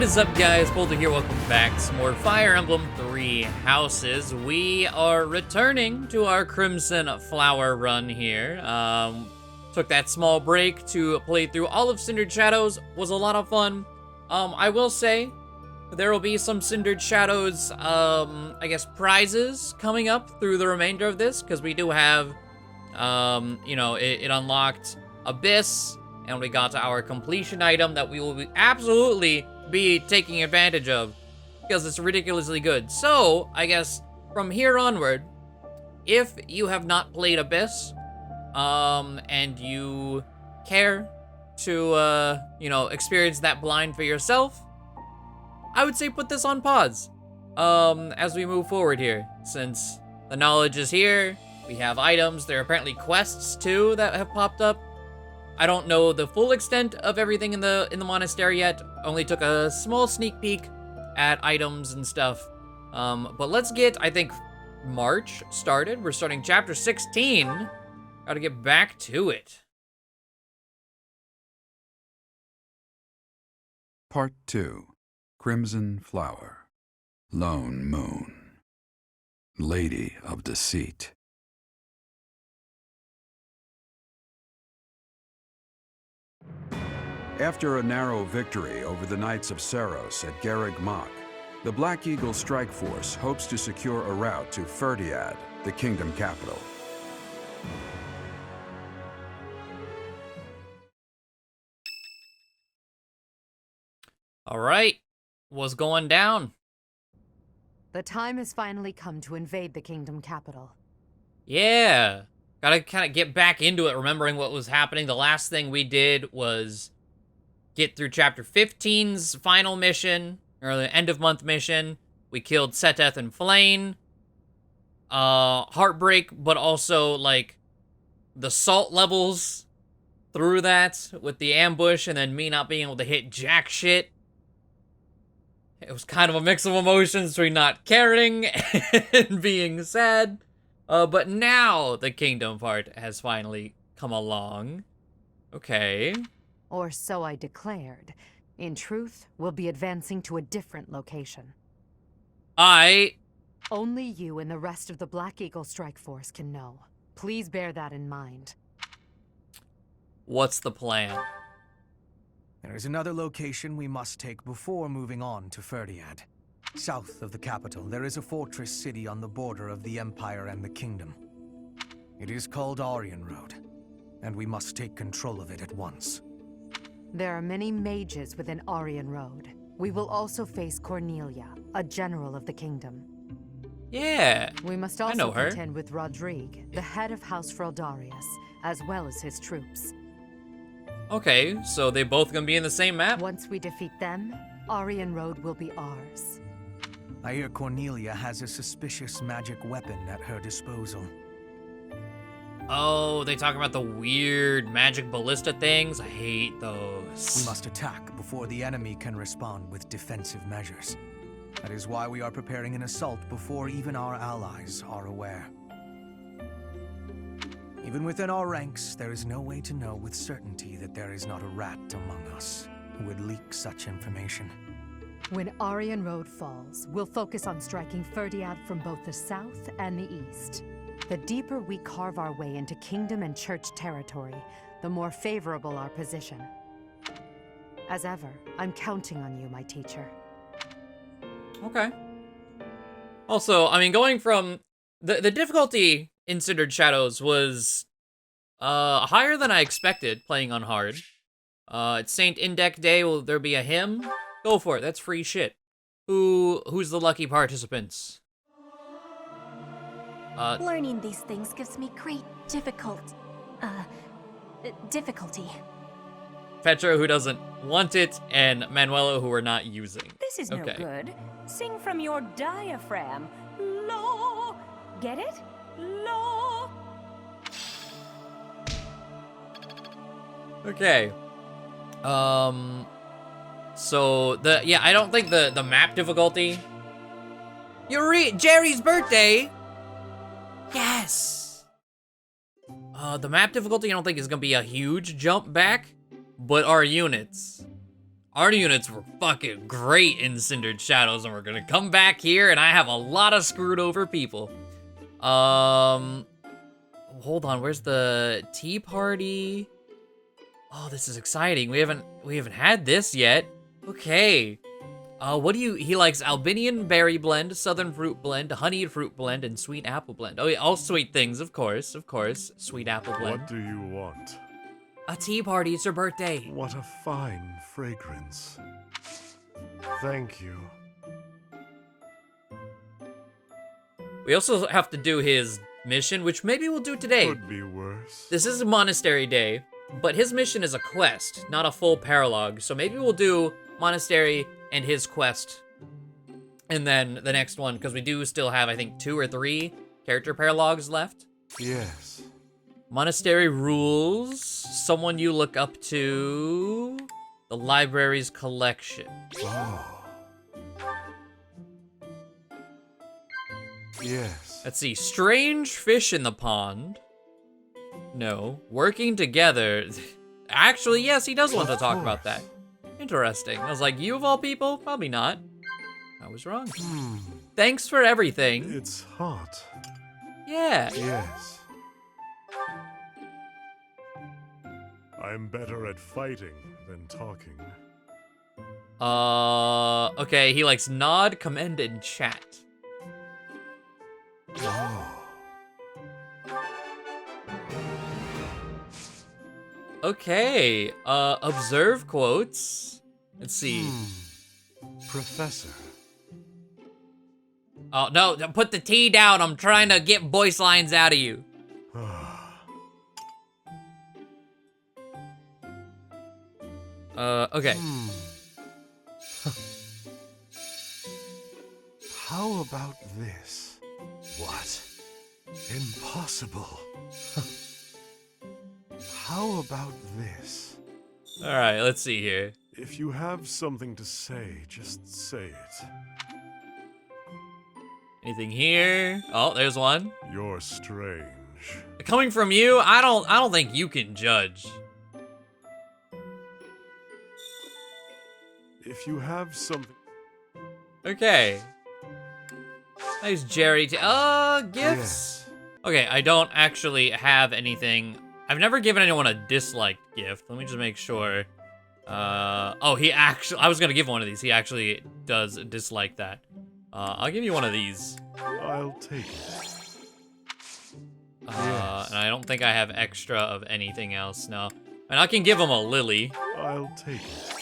What is up, guys? Poledoo here. Welcome back to some more Fire Emblem 3 Houses. We are returning to our Crimson Flower run here. Took that small break to play through all of Cindered Shadows. Was a lot of fun. I will say there will be some Cindered Shadows, I guess, prizes coming up through the remainder of this, because we do have, it unlocked Abyss, and we got to our completion item that we will be absolutely be taking advantage of, because it's ridiculously good. So, I guess, from here onward, if you have not played Abyss, and you care to, experience that blind for yourself, I would say put this on pause, as we move forward here, since the knowledge is here. We have items. There are apparently quests, too, that have popped up. I don't know the full extent of everything in the monastery yet. Only took a small sneak peek at items and stuff. But let's get, I think, March started. We're starting chapter 16. Gotta get back to it. Part 2. Crimson Flower. Lone Moon. Lady of Deceit. After a narrow victory over the Knights of Saros at Garreg Mach, the Black Eagle Strike Force hopes to secure a route to Ferdiad, the kingdom capital. All right, what's going down? The time has finally come to invade the kingdom capital. Yeah, gotta kind of get back into it, remembering what was happening. The last thing we did was get through chapter 15's final mission, or the end of month mission. We killed Seteth and Flane. Heartbreak, but also, like, the salt levels through that with the ambush, and then me not being able to hit jack shit. It was kind of a mix of emotions between not caring and being sad. But now the kingdom part has finally come along. Okay. Or so I declared. In truth, we'll be advancing to a different location. Only you and the rest of the Black Eagle Strike Force can know. Please bear that in mind. What's the plan? There is another location we must take before moving on to Ferdiad. South of the capital, there is a fortress city on the border of the Empire and the Kingdom. It is called Aryan Road, and we must take control of it at once. There are many mages within Aryan Road. We will also face Cornelia, a general of the kingdom. Yeah, we must I know also her. contend with Rodrigue, the head of House Fraldarius, as well as his troops. Okay, so they both gonna be in the same map? Once we defeat them, Aryan Road will be ours. I hear Cornelia has a suspicious magic weapon at her disposal. Oh, they talk about the weird magic ballista things? I hate those. We must attack before the enemy can respond with defensive measures. That is why we are preparing an assault before even our allies are aware. Even within our ranks, there is no way to know with certainty that there is not a rat among us who would leak such information. When Aryan Road falls, we'll focus on striking Ferdiad from both the south and the east. The deeper we carve our way into kingdom and church territory, the more favorable our position. As ever, I'm counting on you, my teacher. Okay. Also, I mean, going from... The difficulty in Cindered Shadows was higher than I expected, playing on hard. It's Saint Indec Day. Will there be a hymn? Go for it. That's free shit. Who's the lucky participants? Learning these things gives me great difficulty. Petra, who doesn't want it, and Manuela, who we're not using. This is no good. Sing from your diaphragm. Lo. Get it? Lo. Okay. So I don't think the map difficulty. Jerry's birthday. Yes. The map difficulty I don't think is gonna be a huge jump back, but our units Our units were fucking great in Cindered Shadows, and we're gonna come back here, and I have a lot of screwed over people. Hold on, where's the tea party? Oh, this is exciting. We haven't had this yet. Okay. He likes Albanian berry blend, southern fruit blend, honeyed fruit blend, and sweet apple blend. Oh yeah, all sweet things, of course. Sweet apple blend. What do you want? A tea party, it's your birthday. What a fine fragrance. Thank you. We also have to do his mission, which maybe we'll do today. Could be worse. This is a monastery day, but his mission is a quest, not a full paralogue. So maybe we'll do monastery and his quest, and then the next one, because we do still have, I think, 2 or 3 character paralogues left. Yes. Monastery rules, someone you look up to, the library's collection. Oh. Yes. Let's see, strange fish in the pond. No, working together. Actually, yes, he does want to talk about that. Interesting. I was like, you of all people? Probably not. I was wrong. Thanks for everything. It's hot. Yeah. Yes. I'm better at fighting than talking. Okay, he likes nod, commend, and chat. Oh. Okay, observe quotes. Let's see. Professor. Oh, no, put the tea down. I'm trying to get voice lines out of you. Okay. How about this? What? Impossible. How about this? All right, let's see here. If you have something to say, just say it. Anything here? Oh, there's one. You're strange. Coming from you, I don't think you can judge. If you have something... Okay. Nice Jerry. Gifts? Yes. Okay, I don't actually have anything. I've never given anyone a disliked gift. Let me just make sure. Oh, I was gonna give one of these. He actually does dislike that. I'll give you one of these. I'll take it. Yes. And I don't think I have extra of anything else, no. And I can give him a lily. I'll take it.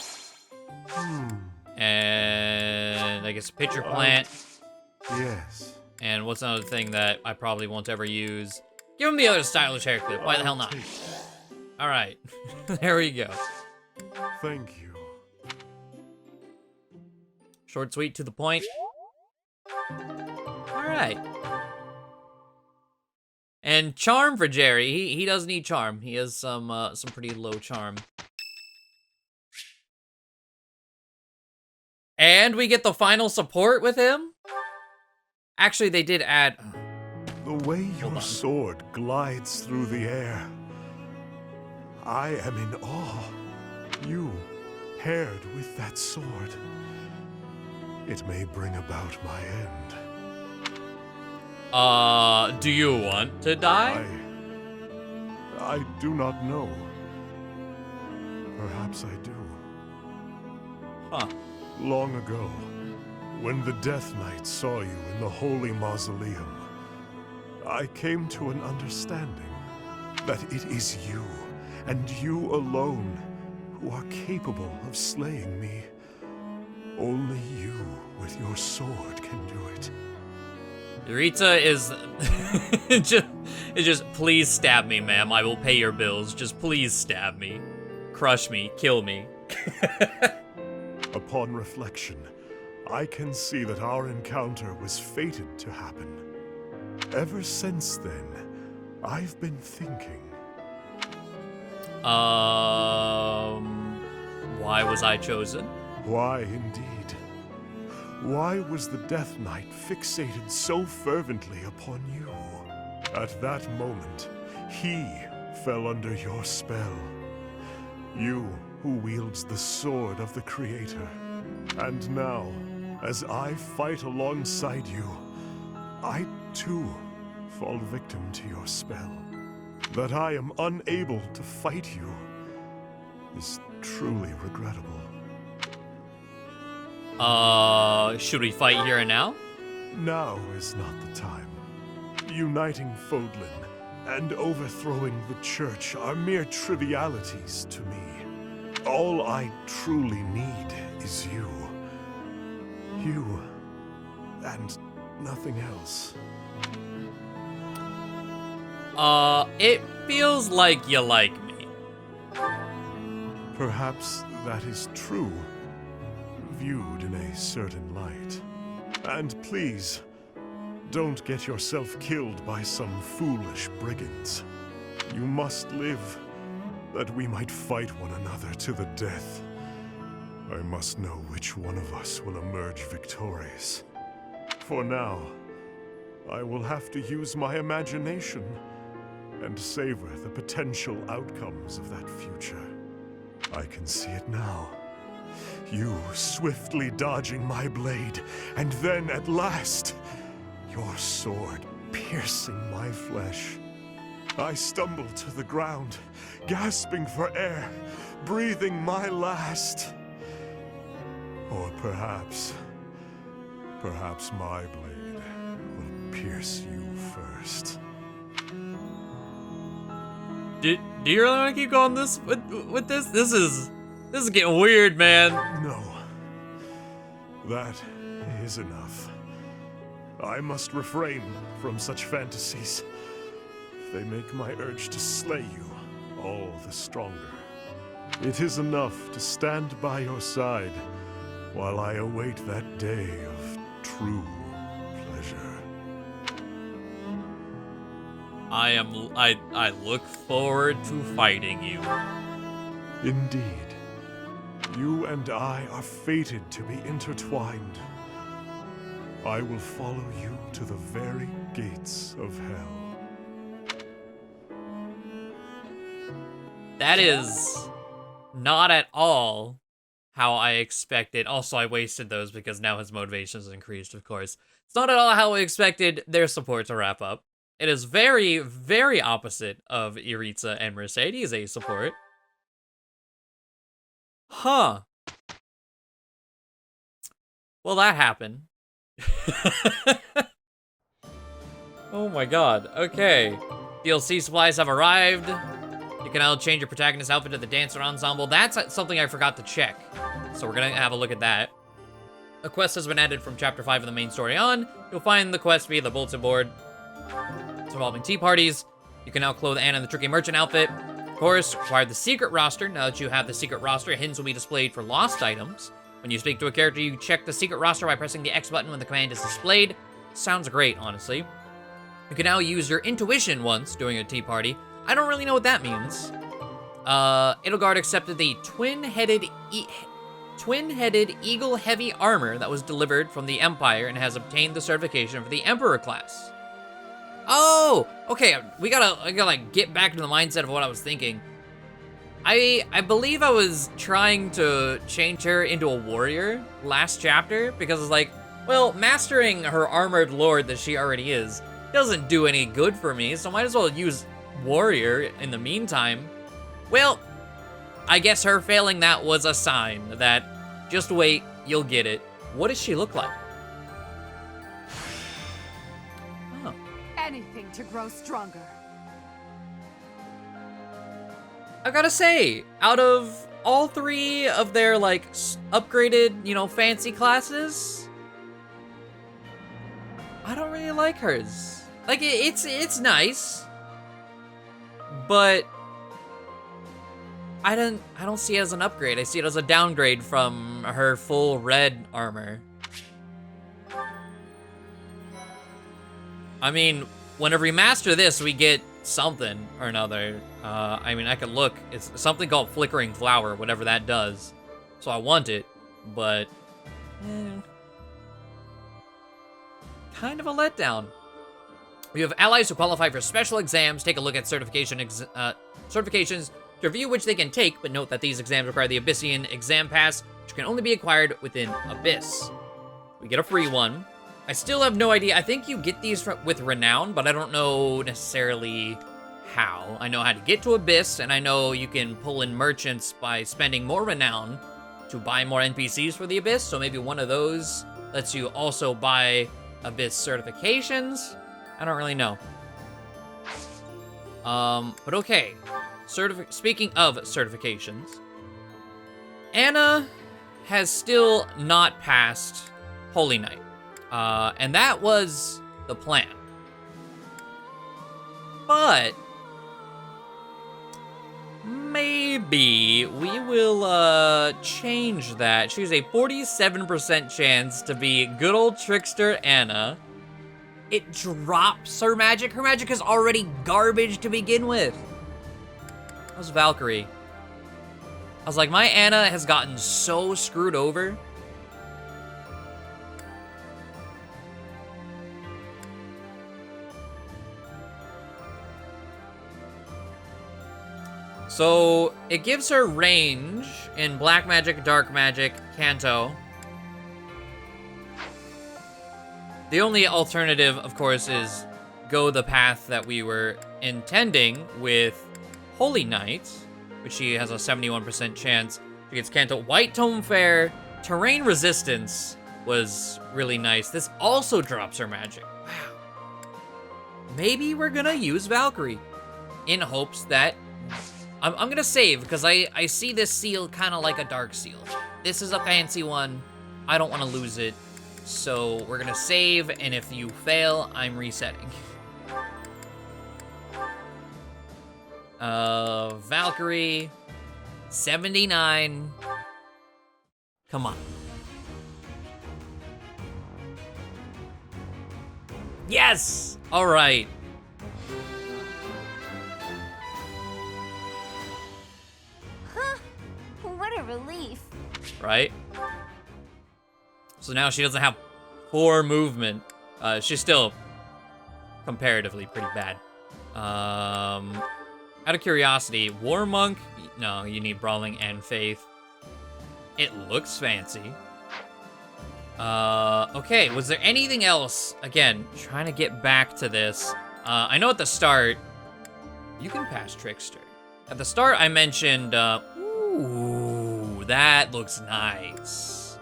And I guess a pitcher plant. Yes. And what's another thing that I probably won't ever use? Give him the other stylish hair clip. Why the hell not? All right. There we go. Thank you. Short, sweet, to the point. All right. And charm for Jerry. He does need charm. He has some pretty low charm. And we get the final support with him? Actually, they did add... The way your sword glides through the air. I am in awe. You, paired with that sword. It may bring about my end. Do you want to die? I do not know. Perhaps I do. Huh. Long ago, when the Death Knight saw you in the Holy Mausoleum, I came to an understanding that it is you, and you alone, who are capable of slaying me. Only you with your sword can do it. Rita is just please stab me, ma'am. I will pay your bills. Just please stab me. Crush me. Kill me. Upon reflection, I can see that our encounter was fated to happen. Ever since then, I've been thinking. Why was I chosen? Why indeed? Why was the Death Knight fixated so fervently upon you? At that moment, he fell under your spell. You who wields the sword of the Creator. And now, as I fight alongside you, I too fall victim to your spell. That I am unable to fight you is truly regrettable. Should we fight here and now? Now is not the time. Uniting Fódlan and overthrowing the church are mere trivialities to me. All I truly need is you. You and nothing else. It feels like you like me. Perhaps that is true, viewed in a certain light. And please, don't get yourself killed by some foolish brigands. You must live, that we might fight one another to the death. I must know which one of us will emerge victorious. For now, I will have to use my imagination and savor the potential outcomes of that future. I can see it now. You swiftly dodging my blade, and then at last, your sword piercing my flesh. I stumble to the ground, gasping for air, breathing my last. Or perhaps my blade will pierce you first. Do you really want to keep going with this? This is getting weird, man. No. That is enough. I must refrain from such fantasies. They make my urge to slay you all the stronger. It is enough to stand by your side while I await that day of true pleasure. I look forward to fighting you. Indeed. You and I are fated to be intertwined. I will follow you to the very gates of hell. That is not at all how I expected. Also, I wasted those because now his motivation is increased, of course. It's not at all how I expected their support to wrap up. It is very, very opposite of Iritza and Mercedes' A support. Huh. Well, that happened. Oh my god. Okay. DLC supplies have arrived. You can now change your protagonist outfit to the dancer ensemble. That's something I forgot to check. So we're gonna have a look at that. A quest has been added from Chapter 5 of the main story on. You'll find the quest via the bulletin board. It's involving tea parties. You can now clothe Anna in the tricky merchant outfit. Of course, acquire the secret roster. Now that you have the secret roster, hints will be displayed for lost items. When you speak to a character, you check the secret roster by pressing the X button when the command is displayed. Sounds great, honestly. You can now use your intuition once during a tea party. I don't really know what that means. Edelgard accepted the twin-headed eagle heavy armor that was delivered from the Empire and has obtained the certification for the Emperor class. Oh, okay. I gotta like get back to the mindset of what I was thinking. I believe I was trying to change her into a warrior last chapter because it's like, well, mastering her armored lord that she already is doesn't do any good for me, so might as well use warrior in the meantime. Well, I guess her failing that was a sign that just wait, you'll get it. What does she look like? Oh. Anything to grow stronger. I gotta say, out of all three of their like upgraded, you know, fancy classes, I don't really like hers. Like it's nice, but I don't see it as an upgrade. I see it as a downgrade from her full red armor. I mean, whenever we master this, we get something or another. I mean, I could look. It's something called Flickering Flower, whatever that does. So I want it, but kind of a letdown. We have allies who qualify for special exams. Take a look at certifications to review which they can take, but note that these exams require the Abyssian Exam Pass, which can only be acquired within Abyss. We get a free one. I still have no idea. I think you get these with Renown, but I don't know necessarily how. I know how to get to Abyss, and I know you can pull in merchants by spending more Renown to buy more NPCs for the Abyss, so maybe one of those lets you also buy Abyss certifications. I don't really know. But okay. Speaking of certifications, Anna has still not passed Holy Night. And that was the plan. But maybe we will change that. She's a 47% chance to be good old trickster Anna. It drops her magic. Her magic is already garbage to begin with. How's Valkyrie? I was like, my Anna has gotten so screwed over. So, it gives her range in Black Magic, Dark Magic, Canto. The only alternative, of course, is go the path that we were intending with Holy Night, which she has a 71% chance. She gets Canto. White Tome Fair, Terrain Resistance was really nice. This also drops her magic. Wow. Maybe we're gonna use Valkyrie in hopes that... I'm gonna save, because I see this seal kind of like a dark seal. This is a fancy one. I don't want to lose it. So we're gonna save, and if you fail, I'm resetting. Valkyrie, 79. Come on. Yes! All right. What a relief. Right? So now she doesn't have 4 movement. She's still comparatively pretty bad. Out of curiosity, War Monk? No, you need Brawling and Faith. It looks fancy. Okay, was there anything else? Again, trying to get back to this. I know at the start, you can pass Trickster. At the start, I mentioned, ooh, that looks nice.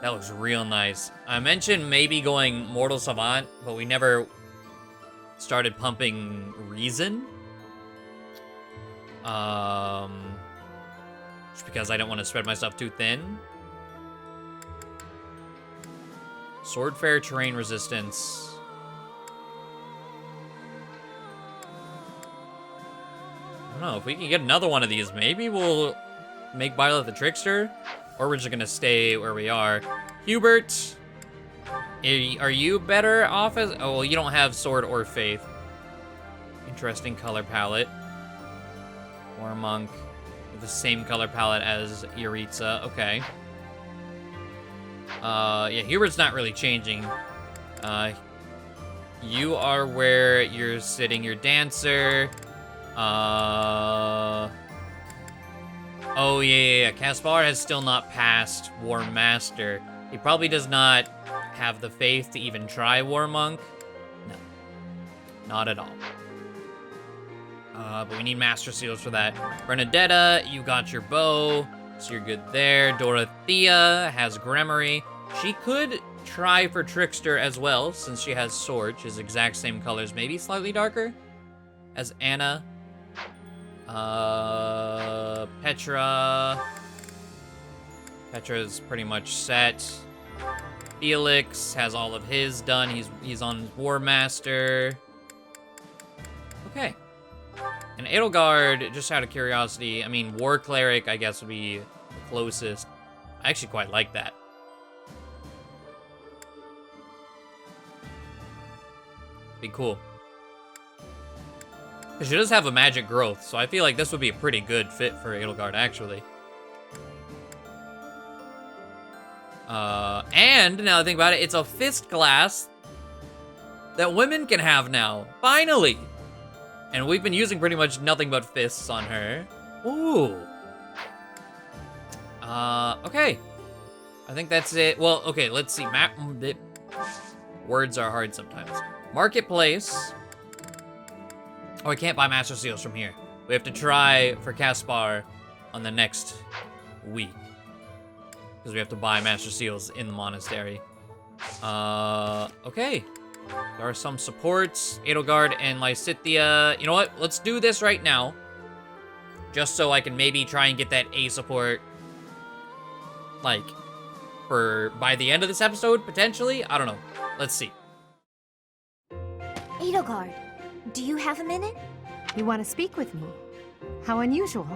That looks real nice. I mentioned maybe going Mortal Savant, but we never started pumping Reason. Just because I don't want to spread myself too thin. Sword Fair, Terrain Resistance. I don't know, if we can get another one of these, maybe we'll make Violet the Trickster, or we're just gonna stay where we are. Hubert, are you better off as... Oh, well, you don't have Sword or Faith. Interesting color palette. War Monk with the same color palette as Yuritsa. Okay. Yeah, Hubert's not really changing. You are where you're sitting your dancer. Oh, yeah. Caspar has still not passed War Master. He probably does not have the faith to even try War Monk. No. Not at all. But we need Master Seals for that. Bernadetta, you got your bow, so you're good there. Dorothea has Gremory. She could try for Trickster as well, since she has Sword. She has exact same colors, maybe slightly darker, as Anna. Petra's pretty much set. Felix has all of his done. He's on War Master. Okay. And Edelgard, just out of curiosity, I mean, War Cleric, I guess, would be the closest. I actually quite like that. Be cool. Because she does have a magic growth, so I feel like this would be a pretty good fit for Edelgard, actually. And, now that I think about it, it's a fist glass that women can have now. Finally! And we've been using pretty much nothing but fists on her. Ooh. Okay. I think that's it. Well, okay, let's see. Words are hard sometimes. Marketplace. Oh, I can't buy Master Seals from here. We have to try for Caspar on the next week. Because we have to buy Master Seals in the monastery. Okay. There are some supports. Edelgard and Lysithea. You know what? Let's do this right now. Just so I can maybe try and get that A support. Like, by the end of this episode, potentially? I don't know. Let's see. Edelgard, do you have a minute? You want to speak with me? How unusual.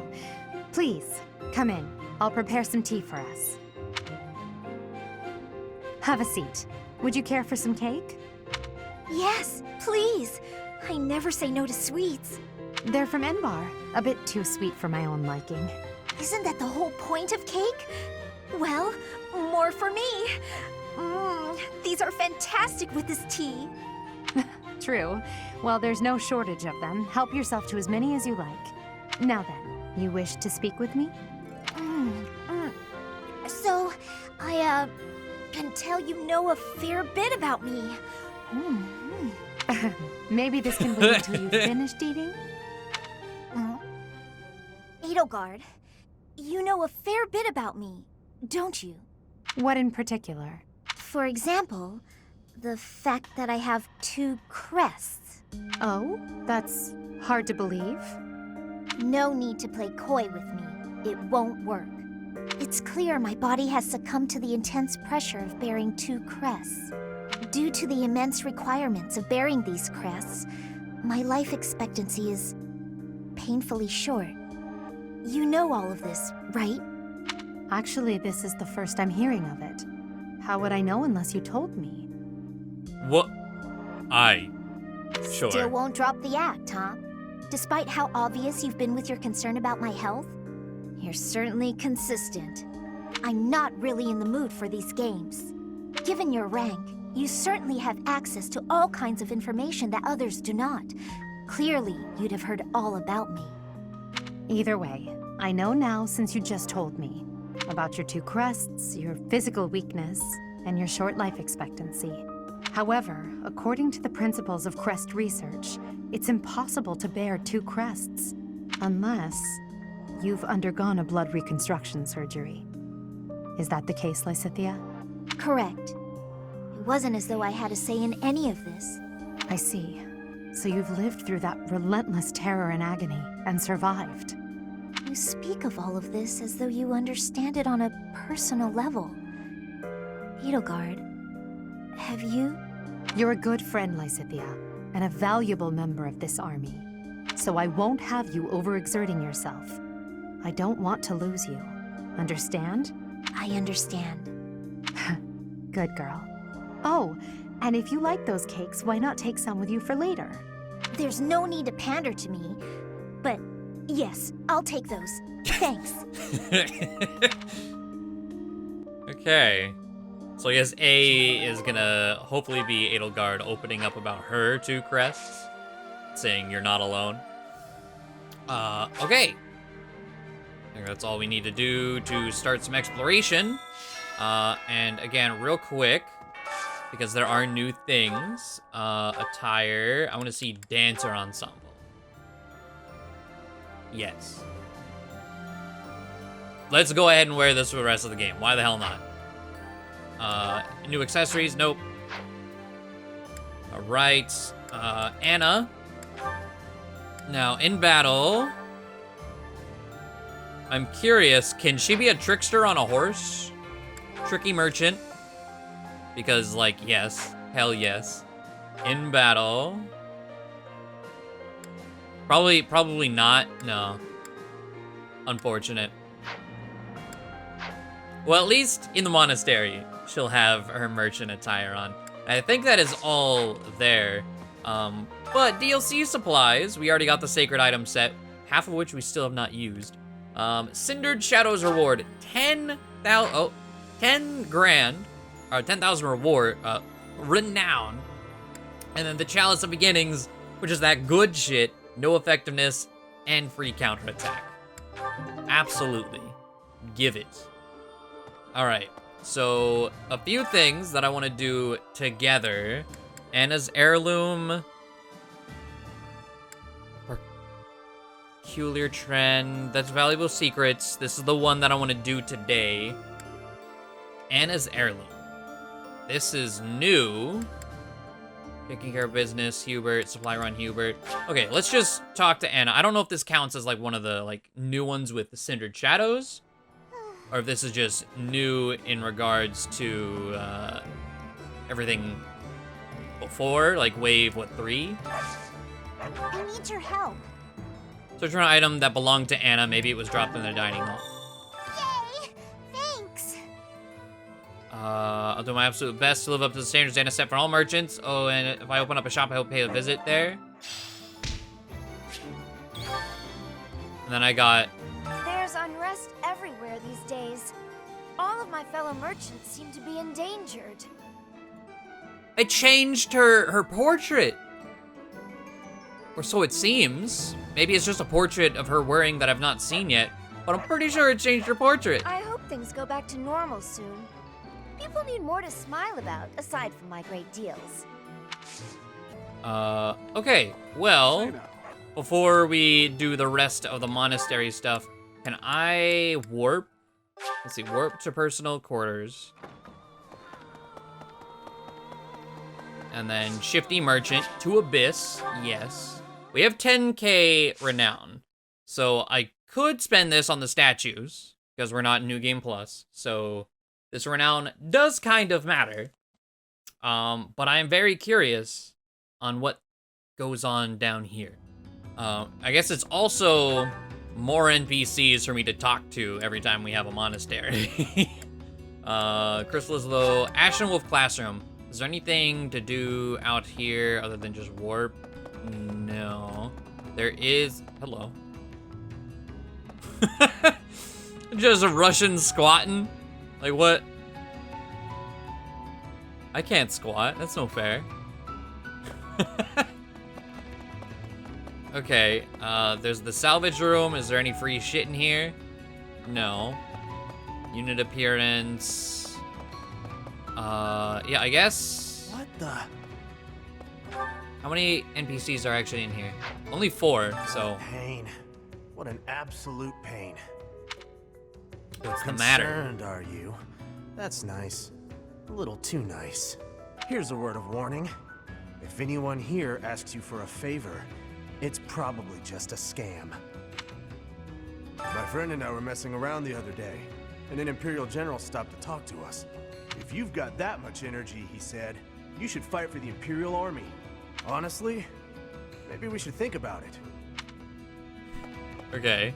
Please, come in. I'll prepare some tea for us. Have a seat. Would you care for some cake? Yes, please. I never say no to sweets. They're from Enbar. A bit too sweet for my own liking. Isn't that the whole point of cake? Well, more for me. These are fantastic with this tea. True. Well, there's no shortage of them. Help yourself to as many as you like. Now then, you wish to speak with me? So, I can tell you know a fair bit about me. Maybe this can wait until you've finished eating? Edelgard, you know a fair bit about me, don't you? What in particular? For example, the fact that I have 2 crests. Oh, that's hard to believe. No need to play coy with me. It won't work. It's clear my body has succumbed to the intense pressure of bearing 2 crests. Due to the immense requirements of bearing these crests, my life expectancy is painfully short. You know all of this, right? Actually, this is the first I'm hearing of it. How would I know unless you told me? What? Sure. Still won't drop the act, huh? Despite how obvious you've been with your concern about my health, you're certainly consistent. I'm not really in the mood for these games. Given your rank, you certainly have access to all kinds of information that others do not. Clearly, you'd have heard all about me. Either way, I know now since you just told me. About your 2 crests, your physical weakness, and your short life expectancy. However, according to the principles of crest research, it's impossible to bear 2 crests. Unless you've undergone a blood reconstruction surgery. Is that the case, Lysithea? Correct. It wasn't as though I had a say in any of this. I see. So you've lived through that relentless terror and agony, and survived. You speak of all of this as though you understand it on a personal level. Edelgard, have you? You're a good friend, Lysithea, and a valuable member of this army. So I won't have you overexerting yourself. I don't want to lose you. Understand? I understand. Good girl. Oh, and if you like those cakes, why not take some with you for later? There's no need to pander to me, but yes, I'll take those. Thanks. Okay. So I guess A is gonna hopefully be Edelgard opening up about her 2 crests, saying you're not alone. Okay. I think that's all we need to do to start some exploration. And again, real quick, because there are new things. Attire. I want to see dancer ensemble. Yes. Let's go ahead and wear this for the rest of the game. Why the hell not? New accessories? Nope. Alright. Anna. Now, in battle, I'm curious, can she be a trickster on a horse? Tricky merchant? Because, like, yes. Hell yes. In battle. Probably not. No. Unfortunate. Well, at least in the monastery, she'll have her merchant attire on. I think that is all there. But DLC supplies, we already got the sacred item set, half of which we still have not used. Cindered Shadows reward, 10 grand, or 10,000 reward, renown. And then the Chalice of Beginnings, which is that good shit, no effectiveness, and free counterattack. Absolutely. Give it. Alright, so a few things that I want to do together. Anna's heirloom. Peculiar trend. That's valuable secrets. This is the one that I want to do today. Anna's heirloom. This is new. Taking care of business, Hubert, supply run Hubert. Okay, let's just talk to Anna. I don't know if this counts as like one of the like new ones with the Cindered Shadows, or if this is just new in regards to everything before, like wave, what, 3? I need your help. Search for an item that belonged to Anna. Maybe it was dropped in the dining hall. Yay! Thanks. I'll do my absolute best to live up to the standards Anna set for all merchants. Oh, and if I open up a shop, I hope pay a visit there. And then I got... There's unrest everywhere these days. All of my fellow merchants seem to be endangered. I changed her portrait. Or so it seems. Maybe it's just a portrait of her wearing that I've not seen yet, but I'm pretty sure it changed her portrait. I hope things go back to normal soon. People need more to smile about, aside from my great deals. Okay, well, before we do the rest of the monastery stuff, can I warp? Let's see, warp to personal quarters. And then shifty merchant to abyss, yes. We have 10k renown, so I could spend this on the statues, because we're not in New Game Plus, so this renown does kind of matter. But I am very curious on what goes on down here. I guess it's also more NPCs for me to talk to every time we have a monastery. Crystal Low, Ashen Wolf Classroom. Is there anything to do out here other than just warp? No. There is... Hello. Just a Russian squatting? Like, what? I can't squat. That's no fair. Okay, there's the salvage room. Is there any free shit in here? No. Unit appearance. Yeah, I guess. What the? How many NPCs are actually in here? Only 4, so. Pain. What an absolute pain. What's the matter? Concerned, are you? That's nice. A little too nice. Here's a word of warning. If anyone here asks you for a favor, it's probably just a scam. My friend and I were messing around the other day, and an Imperial General stopped to talk to us. If you've got that much energy, he said, you should fight for the Imperial Army. Honestly, maybe we should think about it. Okay.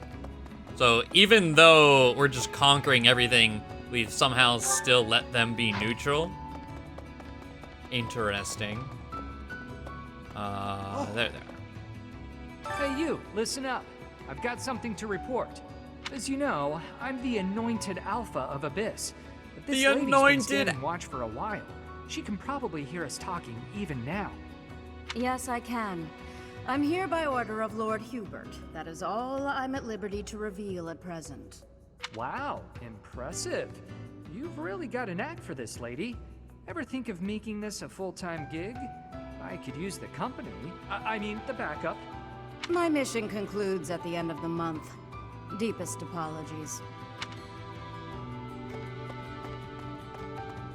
So even though we're just conquering everything, we've somehow still let them be neutral. Interesting. There. Hey you, listen up. I've got something to report. As you know, I'm the anointed alpha of Abyss. But this lady's been standing watch for a while. She can probably hear us talking even now. Yes, I can. I'm here by order of Lord Hubert. That is all I'm at liberty to reveal at present. Wow, impressive. You've really got a knack for this, lady. Ever think of making this a full-time gig? I could use the company. I mean, the backup. My mission concludes at the end of the month. Deepest apologies.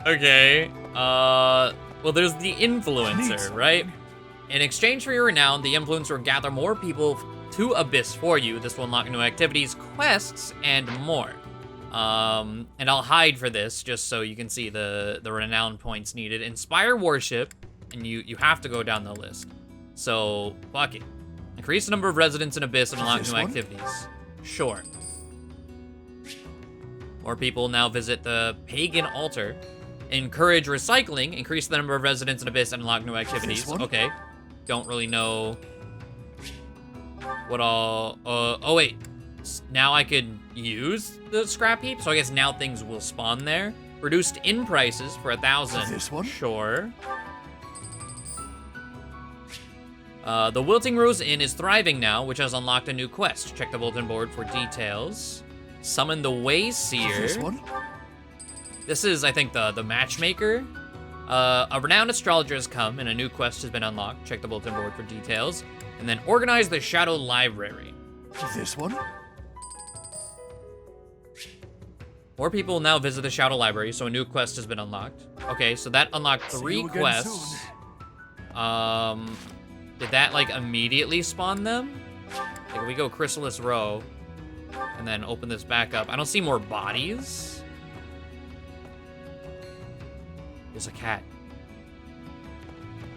Okay. Well, there's the influencer, right? In exchange for your renown, the influencer will gather more people to Abyss for you. This will unlock new activities, quests, and more. And I'll hide for this just so you can see the renown points needed. Inspire worship, and you have to go down the list. So, fuck it. Increase the number of residents in Abyss and unlock new activities. Sure. More people now visit the pagan altar. Encourage recycling. Increase the number of residents in Abyss and unlock new activities. Okay. Don't really know what all... oh, wait. Now I could use the scrap heap? So I guess now things will spawn there. Reduced in prices for 1,000. This one? Sure. The Wilting Rose Inn is thriving now, which has unlocked a new quest. Check the bulletin board for details. Summon the Wayseer. This one? This is, I think, the matchmaker. A renowned astrologer has come, and a new quest has been unlocked. Check the bulletin board for details. And then organize the Shadow Library. This one? More people will now visit the Shadow Library, so a new quest has been unlocked. Okay, so that unlocked 3 quests. Did that, like, immediately spawn them? Like, we go Chrysalis Row, and then open this back up. I don't see more bodies. There's a cat.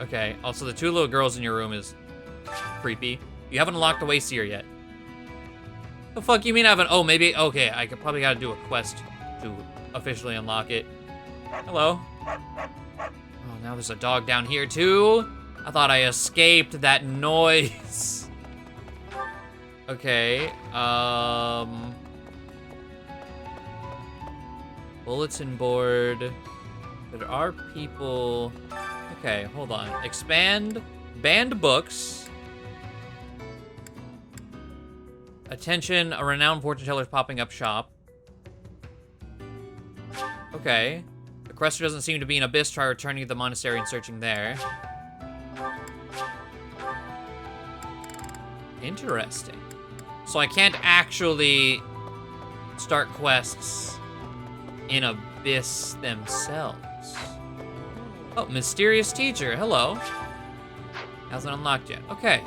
Okay, also the 2 little girls in your room is creepy. You haven't unlocked the Wayseer yet. The fuck you mean I haven't? Oh, maybe, okay, I could probably gotta do a quest to officially unlock it. Hello. Oh, now there's a dog down here too. I thought I escaped that noise. Okay, bulletin board. There are people. Okay, hold on. Expand banned books. Attention, a renowned fortune teller's popping up shop. Okay. The quester doesn't seem to be an abyss. Try returning to the monastery and searching there. Interesting. So I can't actually start quests in Abyss themselves. Oh, mysterious teacher. Hello. Hasn't unlocked yet. Okay.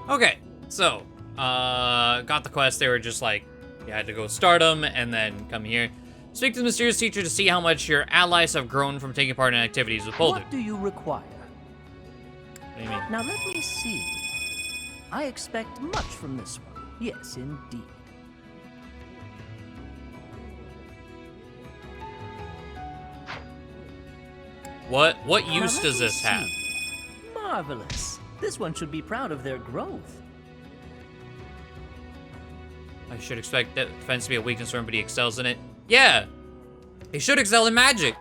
Okay. So, got the quest. They were just like, you had to go start them and then come here. Speak to the mysterious teacher to see how much your allies have grown from taking part in activities with poledoo. What do you require? What do you mean? Now let me see. I expect much from this one. Yes, indeed. What use does this have? Marvelous. This one should be proud of their growth. I should expect that defense to be a weakness for him, but he excels in it. Yeah! He should excel in magic!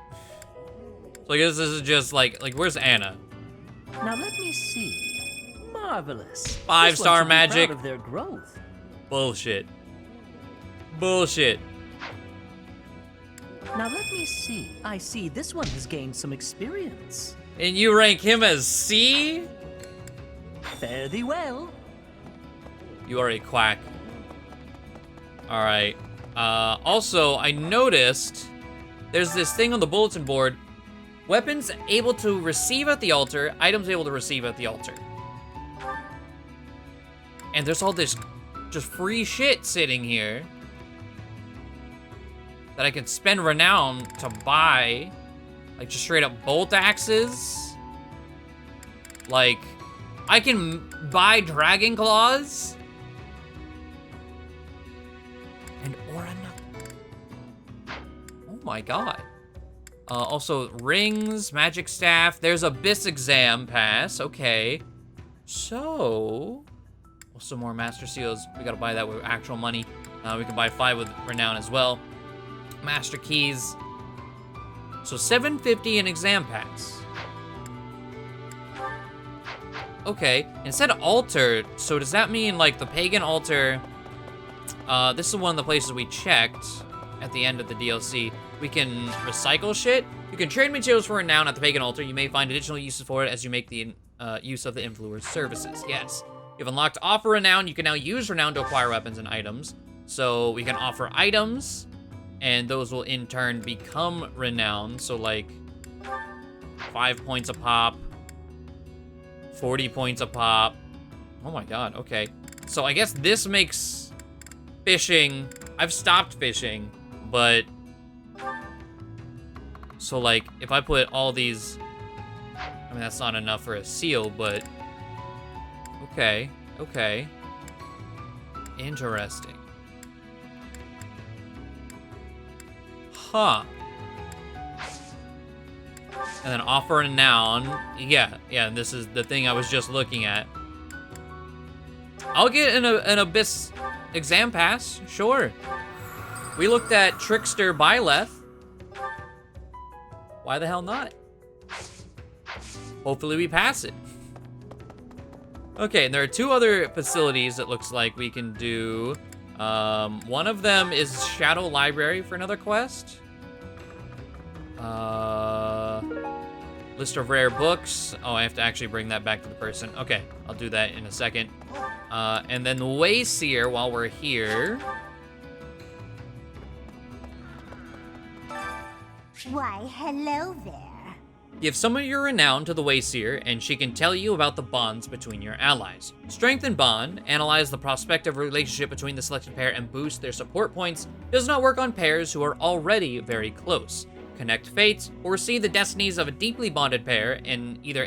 So I guess this is just like where's Anna? Now let me see. Marvelous. 5-star magic. Proud of their growth. Bullshit. Bullshit. Now let me see. I see this one has gained some experience. And you rank him as C? Fare thee well. You are a quack. Alright. Also, I noticed there's this thing on the bulletin board. Weapons able to receive at the altar, items able to receive at the altar. And there's all this just free shit sitting here that I can spend renown to buy. Like just straight up bolt axes. Like, I can buy dragon claws. And Oran. Oh my god. Also, rings, magic staff. There's Abyss exam pass. Okay. So, some more master seals. We gotta buy that with actual money. We can buy 5 with renown as well. Master keys. So $750 in exam pass. Okay, instead of altar, so does that mean like the pagan altar? This is one of the places we checked at the end of the DLC. We can recycle shit. You can trade materials for renown at the pagan altar. You may find additional uses for it as you make the use of the influencer's services. Yes. You've unlocked offer renown. You can now use renown to acquire weapons and items. So we can offer items, and those will in turn become renown. So like 5 points a pop, 40 points a pop. Oh my god, okay. So I guess this makes fishing, I've stopped fishing, but so like if I put all these, I mean that's not enough for a seal, but okay, okay. Interesting. Huh. And then offer a noun. Yeah, and this is the thing I was just looking at. I'll get an Abyss exam pass, sure. We looked at Trickster Byleth. Why the hell not? Hopefully we pass it. Okay, and there are 2 other facilities it looks like we can do. One of them is Shadow Library for another quest. List of rare books. Oh, I have to actually bring that back to the person. Okay, I'll do that in a second. And then the Wayseer while we're here. Why, hello there. Give some of your renown to the Wayseer, and she can tell you about the bonds between your allies. Strengthen bond, analyze the prospective relationship between the selected pair, and boost their support points. Does not work on pairs who are already very close. Connect fates, or see the destinies of a deeply bonded pair, and either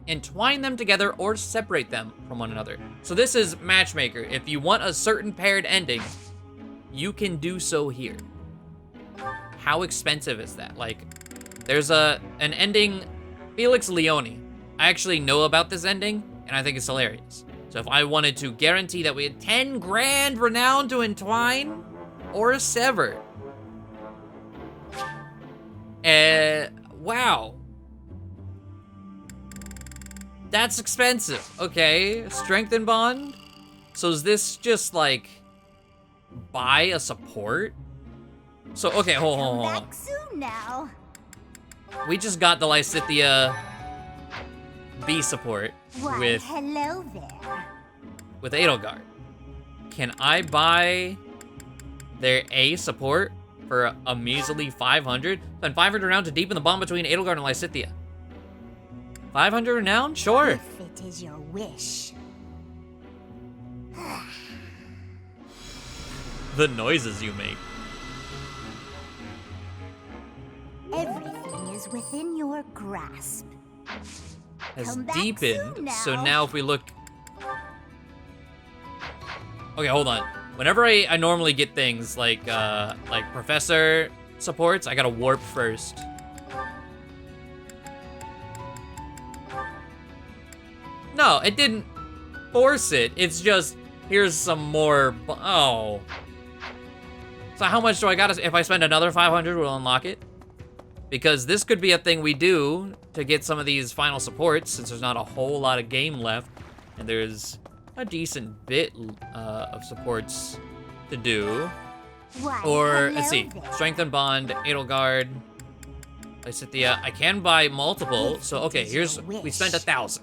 entwine them together or separate them from one another. So this is Matchmaker. If you want a certain paired ending, you can do so here. How expensive is that? Like, there's an ending, Felix Leone. I actually know about this ending, and I think it's hilarious. So if I wanted to guarantee that we had 10 grand renown to entwine or sever. Wow. That's expensive. Okay, strengthen bond. So is this just like buy a support? So, okay, hold on. Back soon now. We just got the Lysithea B support Why, hello there. with Edelgard. Can I buy their A support for a measly 500? Spend 500 renown to deepen the bond between Edelgard and Lysithea. 500 renown? Sure. If it is your wish. The noises you make. Everything is within your grasp. Has Come back deepened. soon So now. now if we look... Okay, hold on. Whenever I normally get things like Professor supports, I gotta warp first. No, it didn't force it. It's just, here's some more... Oh. So how much do I gotta... If I spend another 500, we'll unlock it? Because this could be a thing we do to get some of these final supports, since there's not a whole lot of game left, and there's a decent bit of supports to do. Why, Or, let's see, there. Strengthen Bond, Edelgard, Lysithea. I can buy multiple, so okay, here's, we spent 1,000.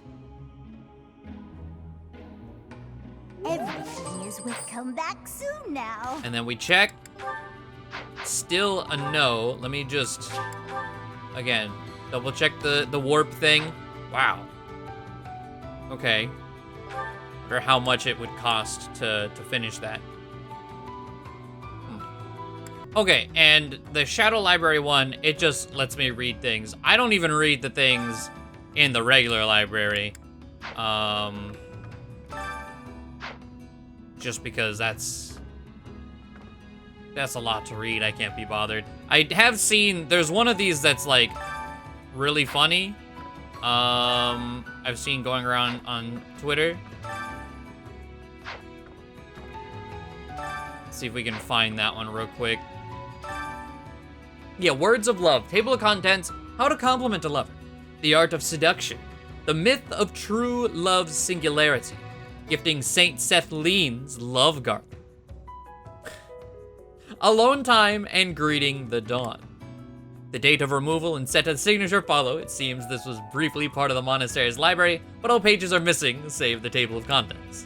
Everything is with come back soon now. And then we check. Still a no. Let me just, again, double check the warp thing. Wow. Okay. Or how much it would cost to finish that. Okay, and the Shadow Library one, it just lets me read things. I don't even read the things in the regular library. Just because that's a lot to read. I can't be bothered. I have seen, there's one of these that's like really funny. I've seen going around on Twitter. Let's see if we can find that one real quick. Yeah, Words of Love. Table of contents. How to compliment a lover. The art of seduction. The myth of true love's singularity. Gifting Saint Sethleen's love garland. Alone time and greeting the dawn. The date of removal and Seta's signature follow. It seems this was briefly part of the monastery's library, but all pages are missing, save the table of contents.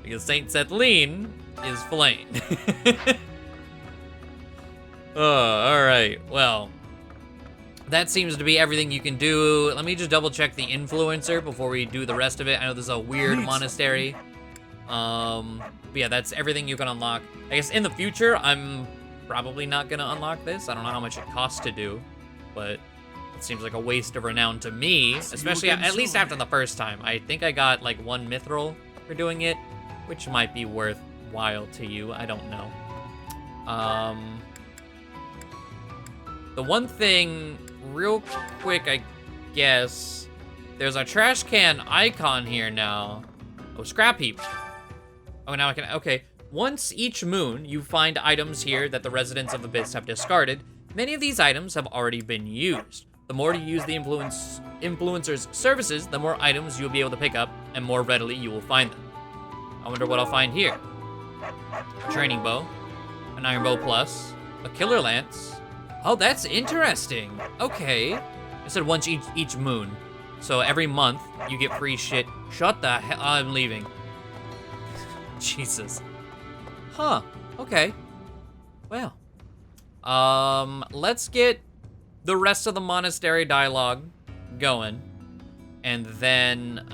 Because Saint Setleen is Flame. Alright, well. That seems to be everything you can do. Let me just double check the influencer before we do the rest of it. I know this is a weird monastery. But yeah, that's everything you can unlock. I guess in the future, I'm probably not gonna unlock this. I don't know how much it costs to do, but it seems like a waste of renown to me, especially at least after the first time. I think I got like 1 mithril for doing it, which might be worthwhile to you. I don't know. The one thing, real quick, I guess, there's a trash can icon here now. Oh, scrap heap. Oh, now I can, okay. Once each moon, you find items here that the residents of Abyss have discarded. Many of these items have already been used. The more you use the influencer's services, the more items you'll be able to pick up, and more readily you will find them. I wonder what I'll find here. A training bow, an iron bow plus, a killer lance. Oh, that's interesting. Okay. I said once each moon. So every month you get free shit. Shut the hell, I'm leaving. Jesus. Huh, okay. Well. Let's get the rest of the monastery dialogue going. And then,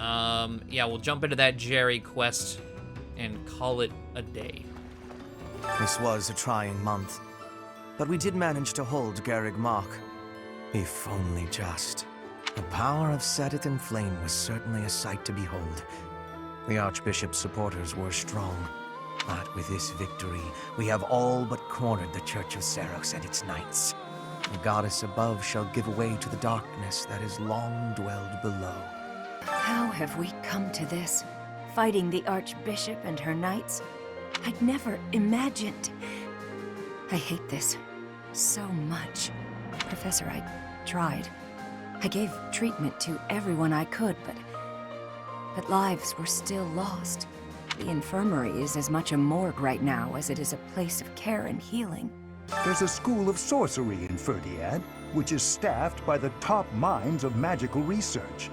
yeah, we'll jump into that Jerry quest and call it a day. This was a trying month, but we did manage to hold Garreg Mach. If only just. The power of Set It in Flame was certainly a sight to behold. The Archbishop's supporters were strong, but with this victory, we have all but cornered the Church of Seiros and its knights. The goddess above shall give way to the darkness that has long dwelled below. How have we come to this? Fighting the Archbishop and her knights? I'd never imagined. I hate this so much. Professor, I tried. I gave treatment to everyone I could, but lives were still lost. The infirmary is as much a morgue right now as it is a place of care and healing. There's a school of sorcery in Ferdiad, which is staffed by the top minds of magical research.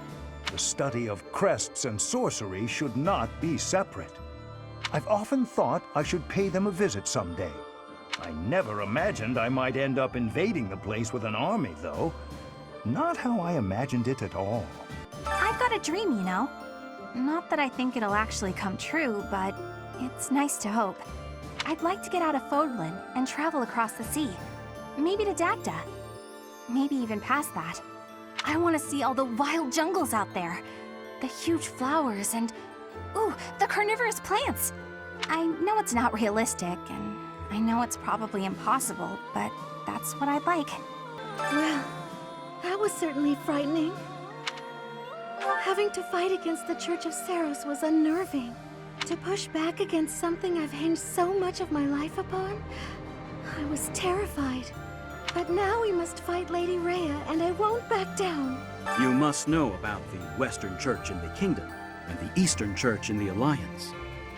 The study of crests and sorcery should not be separate. I've often thought I should pay them a visit someday. I never imagined I might end up invading the place with an army, though. Not how I imagined it at all. I've got a dream, you know. Not that I think it'll actually come true, but it's nice to hope. I'd like to get out of Fódlan and travel across the sea. Maybe to Dagda. Maybe even past that. I want to see all the wild jungles out there. The huge flowers and... ooh, the carnivorous plants! I know it's not realistic, and I know it's probably impossible, but that's what I'd like. Well, that was certainly frightening. Having to fight against the Church of Seiros was unnerving. To push back against something I've hinged so much of my life upon, I was terrified. But now we must fight Lady Rhea, and I won't back down. You must know about the Western Church in the Kingdom and the Eastern Church in the Alliance.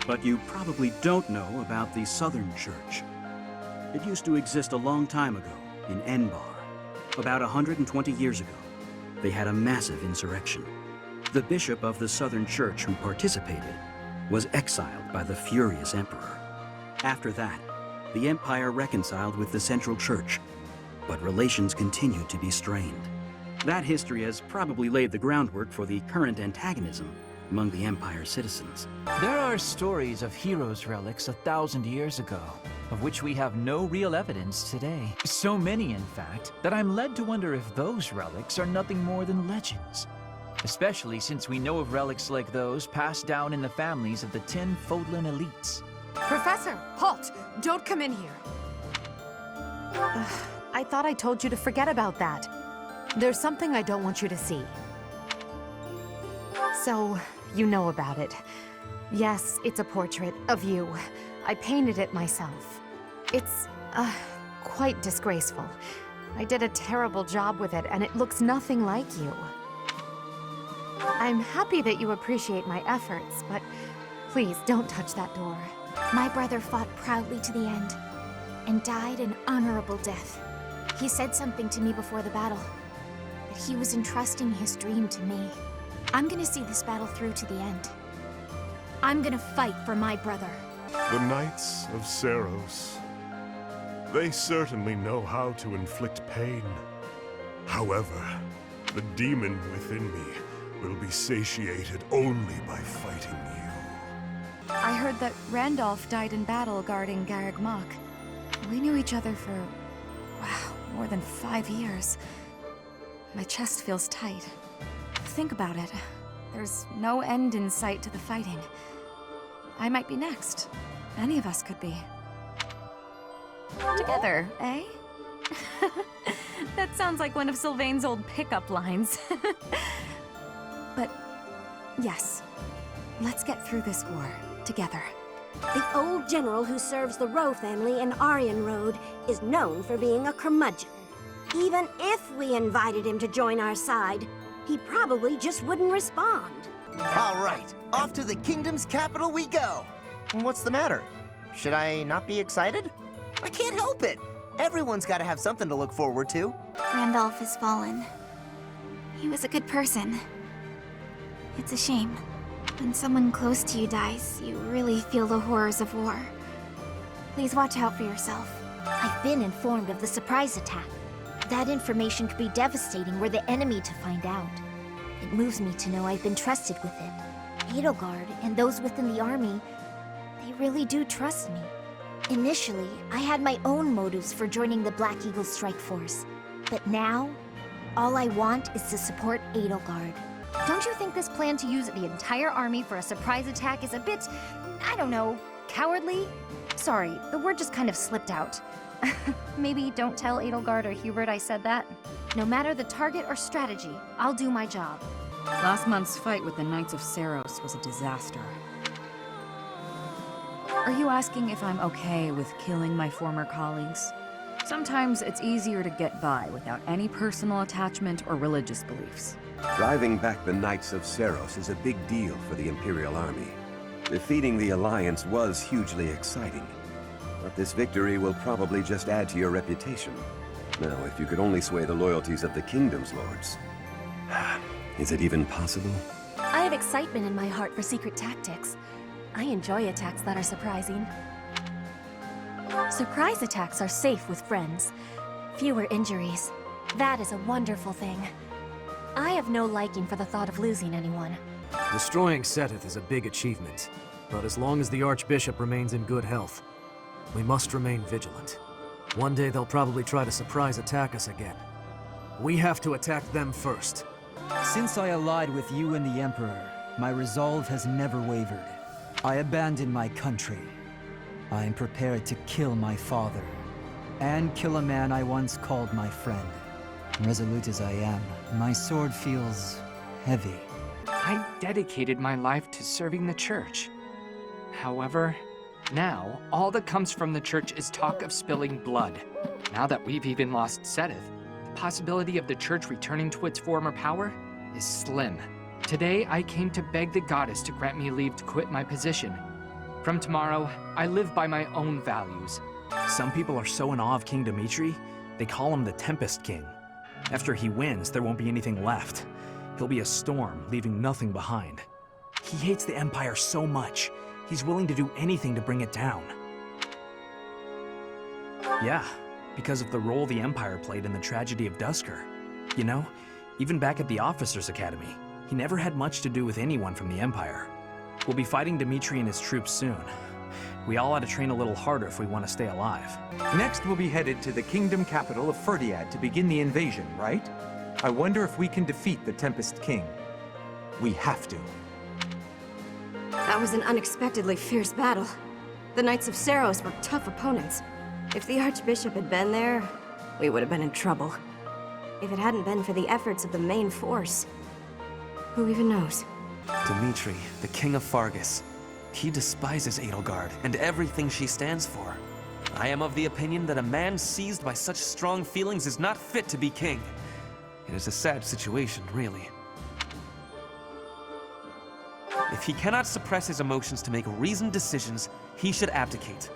But you probably don't know about the Southern Church. It used to exist a long time ago in Enbar. About 120 years ago, they had a massive insurrection. The bishop of the Southern Church who participated was exiled by the furious emperor. After that, the empire reconciled with the Central Church, but relations continued to be strained. That history has probably laid the groundwork for the current antagonism among the empire's citizens. There are stories of heroes' relics 1,000 years ago, of which we have no real evidence today. So many, in fact, that I'm led to wonder if those relics are nothing more than legends. Especially since we know of relics like those passed down in the families of the 10 Fódlan elites. Professor, halt! Don't come in here. I thought I told you to forget about that. There's something I don't want you to see. So, you know about it. Yes, it's a portrait of you. I painted it myself. It's, quite disgraceful. I did a terrible job with it, and it looks nothing like you. I'm happy that you appreciate my efforts, but please don't touch that door. My brother fought proudly to the end, and died an honorable death. He said something to me before the battle, that he was entrusting his dream to me. I'm gonna see this battle through to the end. I'm gonna fight for my brother. The Knights of Seiros. They certainly know how to inflict pain. However, the demon within me will be satiated only by fighting you. I heard that Randolph died in battle guarding Garreg Mach. We knew each other for, wow, more than 5 years. My chest feels tight. Think about it. There's no end in sight to the fighting. I might be next. Any of us could be. Together, eh? That sounds like one of Sylvain's old pickup lines. But, yes. Let's get through this war, together. The old general who serves the Rowe family in Aryan Road is known for being a curmudgeon. Even if we invited him to join our side, he probably just wouldn't respond. All right, off to the kingdom's capital we go. What's the matter? Should I not be excited? I can't help it. Everyone's got to have something to look forward to. Randolph has fallen. He was a good person. It's a shame. When someone close to you dies, you really feel the horrors of war. Please watch out for yourself. I've been informed of the surprise attack. That information could be devastating were the enemy to find out. It moves me to know I've been trusted with it. Edelgard and those within the army, they really do trust me. Initially, I had my own motives for joining the Black Eagle Strike Force. But now, all I want is to support Edelgard. Don't you think this plan to use the entire army for a surprise attack is a bit, I don't know, cowardly? Sorry, the word just kind of slipped out. Maybe don't tell Edelgard or Hubert I said that. No matter the target or strategy, I'll do my job. Last month's fight with the Knights of Seiros was a disaster. Are you asking if I'm okay with killing my former colleagues? Sometimes it's easier to get by without any personal attachment or religious beliefs. Driving back the Knights of Seiros is a big deal for the Imperial Army. Defeating the Alliance was hugely exciting. But this victory will probably just add to your reputation. Now, if you could only sway the loyalties of the Kingdom's lords. Is it even possible? I have excitement in my heart for secret tactics. I enjoy attacks that are surprising. Surprise attacks are safe with friends. Fewer injuries. That is a wonderful thing. I have no liking for the thought of losing anyone. Destroying Seteth is a big achievement, but as long as the Archbishop remains in good health, we must remain vigilant. One day they'll probably try to surprise attack us again. We have to attack them first. Since I allied with you and the Emperor, my resolve has never wavered. I abandoned my country. I am prepared to kill my father, and kill a man I once called my friend. Resolute as I am, my sword feels heavy. I dedicated my life to serving the Church. However, now, all that comes from the Church is talk of spilling blood. Now that we've even lost Seteth, the possibility of the Church returning to its former power is slim. Today, I came to beg the goddess to grant me leave to quit my position. From tomorrow, I live by my own values. Some people are so in awe of King Dimitri, they call him the Tempest King. After he wins, there won't be anything left. He'll be a storm, leaving nothing behind. He hates the Empire so much, he's willing to do anything to bring it down. Yeah, because of the role the Empire played in the tragedy of Duscur. You know, even back at the Officers' Academy, he never had much to do with anyone from the Empire. We'll be fighting Dimitri and his troops soon. We all ought to train a little harder if we want to stay alive. Next, we'll be headed to the kingdom capital of Ferdiad to begin the invasion, right? I wonder if we can defeat the Tempest King. We have to. That was an unexpectedly fierce battle. The Knights of Seiros were tough opponents. If the Archbishop had been there, we would have been in trouble. If it hadn't been for the efforts of the main force, who even knows? Dimitri, the King of Fargus. He despises Edelgard and everything she stands for. I am of the opinion that a man seized by such strong feelings is not fit to be king. It is a sad situation, really. If he cannot suppress his emotions to make reasoned decisions, he should abdicate.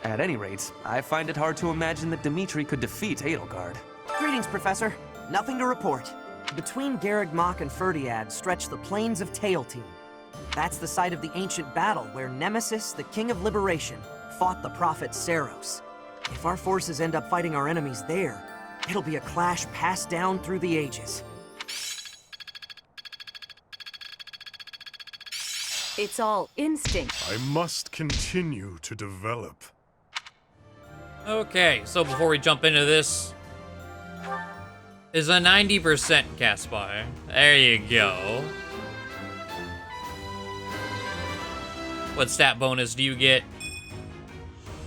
At any rate, I find it hard to imagine that Dimitri could defeat Edelgard. Greetings, Professor. Nothing to report. Between Garreg Mach and Ferdiad stretch the plains of Tailtean. That's the site of the ancient battle where Nemesis, the King of Liberation, fought the prophet Seiros. If our forces end up fighting our enemies there, it'll be a clash passed down through the ages. It's all instinct. I must continue to develop. Okay, so before we jump into this, is a 90% cast bar. There you go. What stat bonus do you get?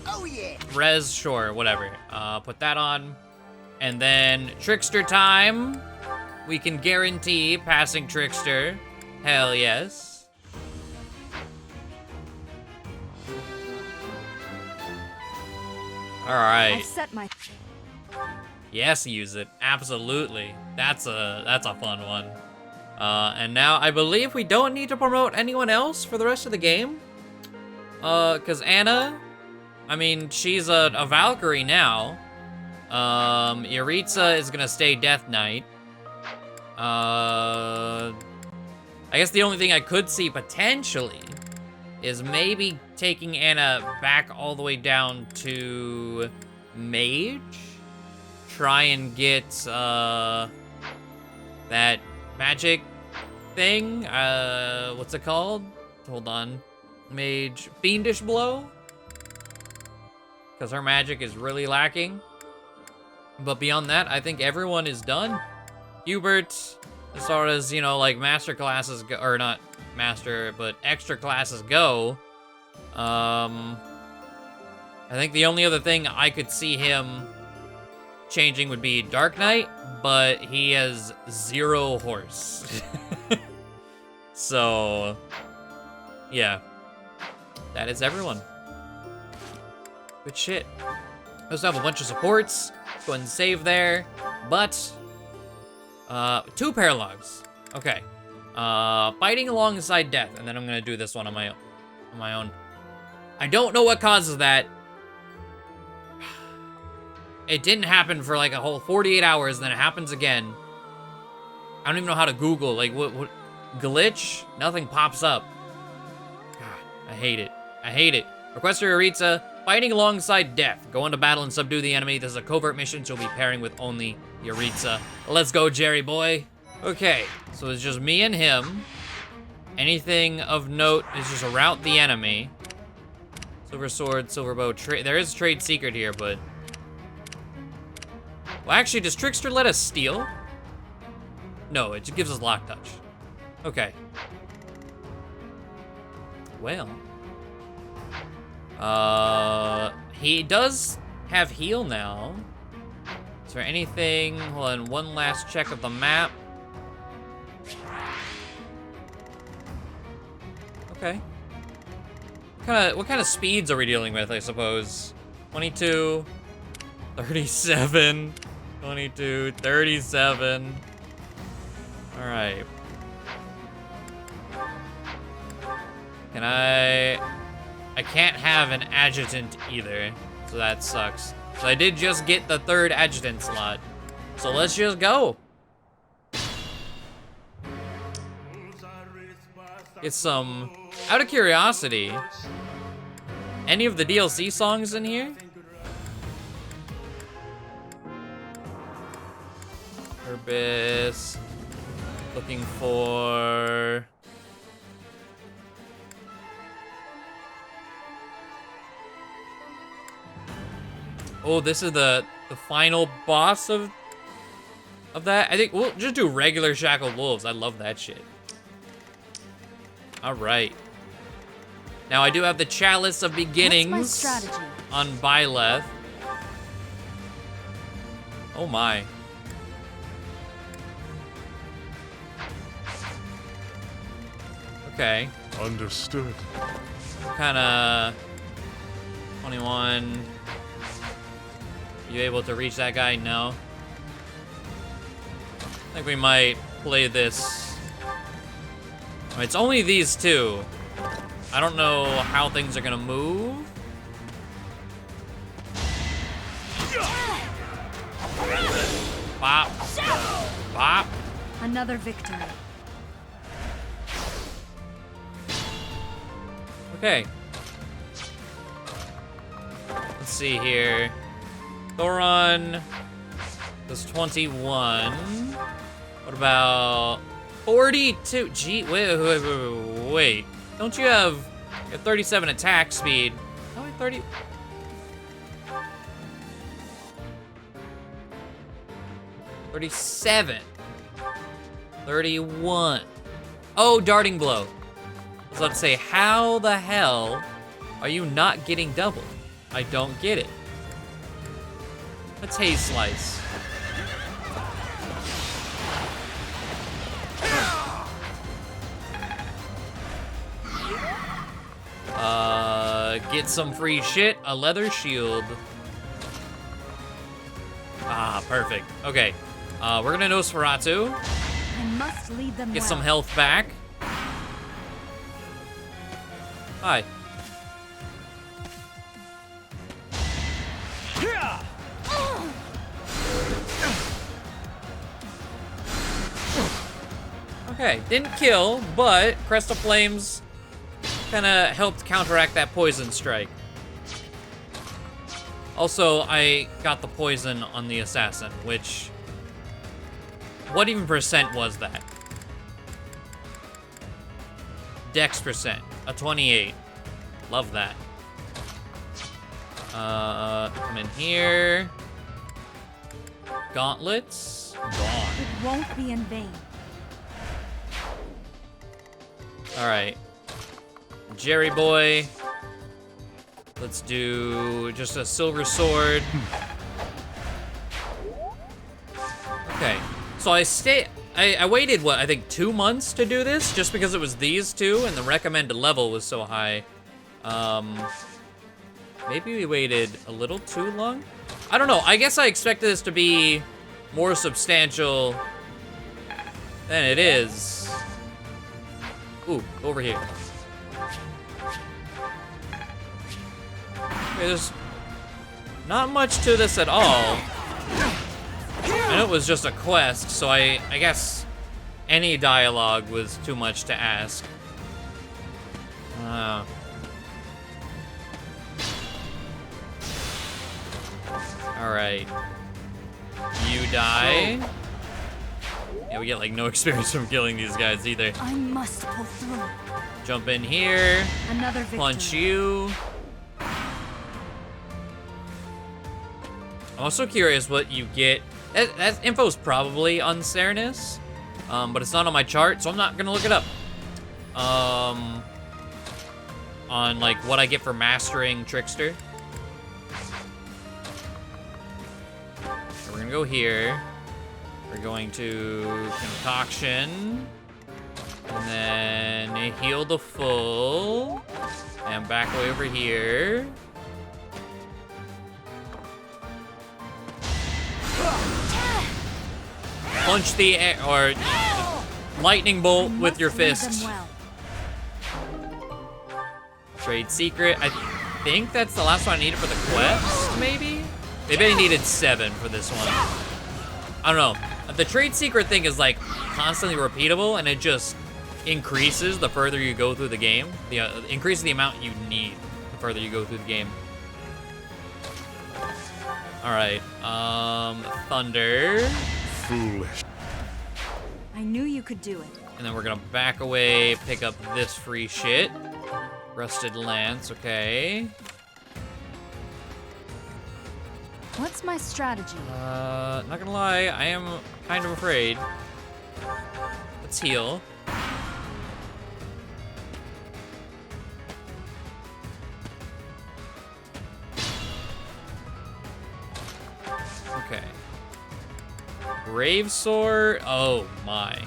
Oh yeah. Res, sure, whatever. Put that on. And then Trickster time. We can guarantee passing Trickster. Hell yes. Alright. I've set my... Yes, use it. Absolutely. That's a fun one. And now I believe we don't need to promote anyone else for the rest of the game. Cause Anna, I mean, she's a Valkyrie now. Yaritza is gonna stay Death Knight. I guess the only thing I could see potentially is maybe taking Anna back all the way down to Mage. Try and get that magic thing. What's it called? Hold on. Mage Fiendish Blow. Because her magic is really lacking. But beyond that, I think everyone is done. Hubert, as far as, you know, like master classes go, or not master, but extra classes go. I think the only other thing I could see him changing would be Dark Knight, but he has 0 horse. So, yeah. That is everyone. Good shit. We also have a bunch of supports. Go ahead and save there. But, 2 paralogs. Okay. Fighting alongside death, and then I'm gonna do this one on my own. I don't know what causes that. It didn't happen for like a whole 48 hours, and then it happens again. I don't even know how to Google, like, what glitch? Nothing pops up. God, I hate it. I hate it. Requester Yaritza, fighting alongside death. Go into battle and subdue the enemy. This is a covert mission, so we'll be pairing with only Yaritza. Let's go, Jerry boy. Okay, so it's just me and him. Anything of note is just rout the enemy. Silver sword, silver bow, there is a trade secret here, but... Well, actually, does Trickster let us steal? No, it just gives us lock touch. Okay. Well. He does have heal now. Is there anything? Hold on, one last check of the map. Okay. What kind of speeds are we dealing with, I suppose? 22, 37, 22, 37. All right. Can I can't have an adjutant either, so that sucks. So I did just get the 3rd adjutant slot. So let's just go. Get some, out of curiosity, any of the DLC songs in here? Purpose. Looking for... Oh, this is the final boss of that? I think we'll just do regular Shackled Wolves. I love that shit. All right. Now I do have the Chalice of Beginnings on Byleth. Oh my. Okay. Understood. Kinda 21. You able to reach that guy? No. I think we might play this. It's only these 2. I don't know how things are gonna move. Bop. Bop. Another victory. Okay. Let's see here. Thoron does 21. What about 42? Gee, wait. Don't you have 37 attack speed? How many 30? 37. 31. Oh, darting blow. So let's say, how the hell are you not getting double? I don't get it. Let's haze slice. Get some free shit. A leather shield. Bop. Perfect. Okay. We're gonna Nosferatu. I must lead them Get well. some health back. Hi. Okay, didn't kill, but Crest of Flames kind of helped counteract that poison strike. Also, I got the poison on the assassin, which... What even percent was that? Dex percent, a 28. Love that. Come in here. Gauntlets, gone. It won't be in vain. All right, Jerry boy. Let's do just a silver sword. Okay, so I waited, what, I think 2 months to do this, just because it was these two and the recommended level was so high. Maybe we waited a little too long? I don't know, I guess I expected this to be more substantial than it is. Ooh, over here. Okay, there's not much to this at all. I know it was just a quest, so I guess any dialogue was too much to ask. Alright. You die. Yeah, we get like no experience from killing these guys either. I must pull through. Jump in here. Another victory. Punch you. I'm also curious what you get. That info's probably on Cernus, but it's not on my chart, so I'm not gonna look it up. On like what I get for mastering Trickster. So we're gonna go here. We're going to Concoction, and then heal the full, and back way over here. Punch the air, or lightning bolt with your fist. Trade secret. I think that's the last one I needed for the quest, maybe? Maybe I needed 7 for this one. I don't know. The trade secret thing is like constantly repeatable, and it just increases the further you go through the game. Increases the amount you need the further you go through the game. All right, Thunder. Foolish. I knew you could do it. And then we're gonna back away, pick up this free shit. Rusted Lance, okay. What's my strategy? Not gonna lie, I am kind of afraid. Let's heal. Okay. Brave Sword, oh my.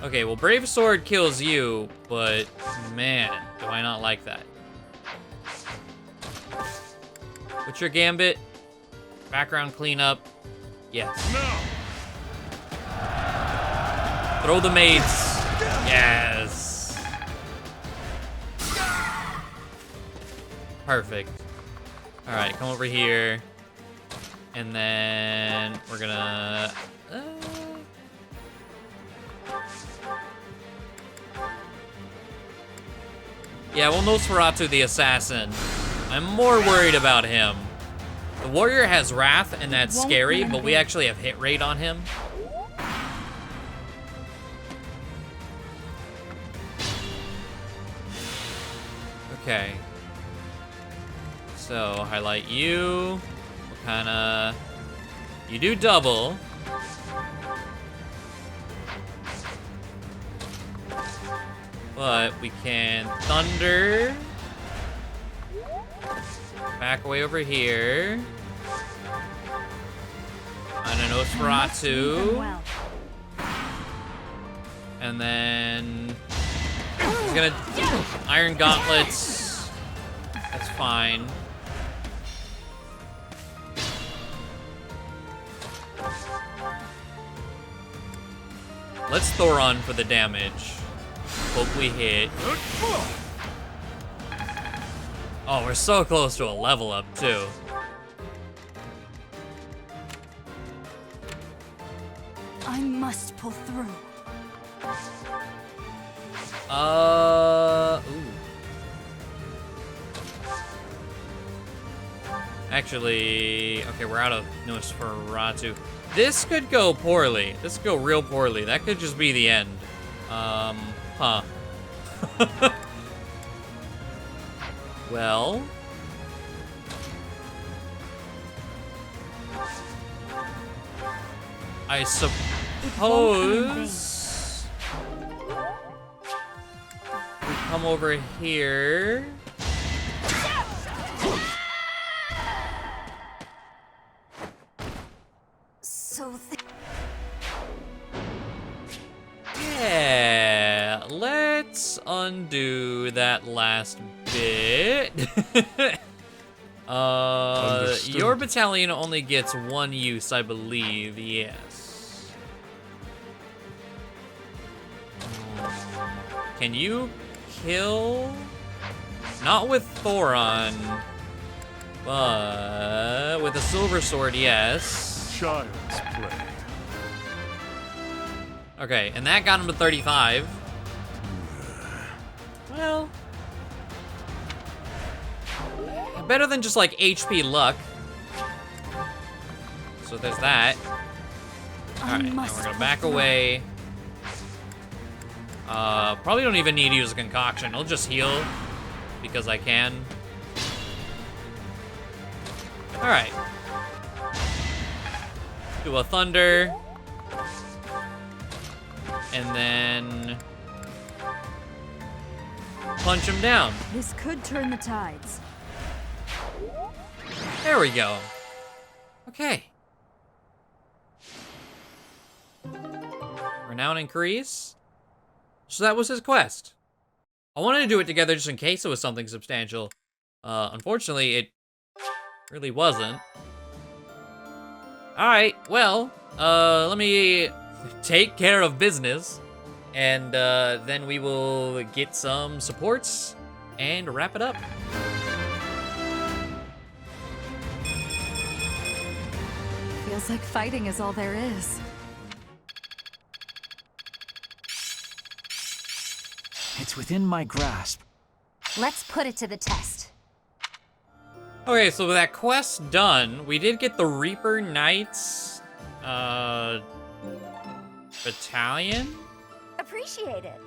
Okay, well Brave Sword kills you, but man, do I not like that. What's your gambit? Background cleanup. Yes. No. Throw the mates. Yes. Perfect. All right, come over here. And then we're gonna... Yeah, well, Nosferatu the Assassin. I'm more worried about him. The Warrior has Wrath, and that's scary, but we actually have hit rate on him. Okay. So, highlight you. We'll kinda... You do double. But we can Thunder. Back away over here. On an Nosferatu. And then he's gonna Iron Gauntlets. That's fine. Let's Thoron for the damage. Hope we hit. Oh, we're so close to a level up, too. I must pull through. Ooh. Actually, okay, we're out of Nosferatu. This could go poorly. This could go real poorly. That could just be the end. Huh. Well. I suppose we come over here. Yeah, let's undo that last bit. Your battalion only gets one use, I believe, yes. Can you kill? Not with Thoron, but with a silver sword, yes. Child's play. Okay, and that got him to 35. Well, better than just like HP luck. So there's that. Alright, now we're gonna back away. Probably don't even need to use a concoction. I'll just heal because I can. Alright. Do a thunder. And then punch him down. This could turn the tides. There we go. Okay. Renown increase. So that was his quest. I wanted to do it together just in case it was something substantial. Unfortunately, it really wasn't. Alright, well, let me take care of business, and then we will get some supports and wrap it up. Feels like fighting is all there is. It's within my grasp. Let's put it to the test. Okay, so with that quest done, we did get the Reaper Knights, battalion? Appreciate it.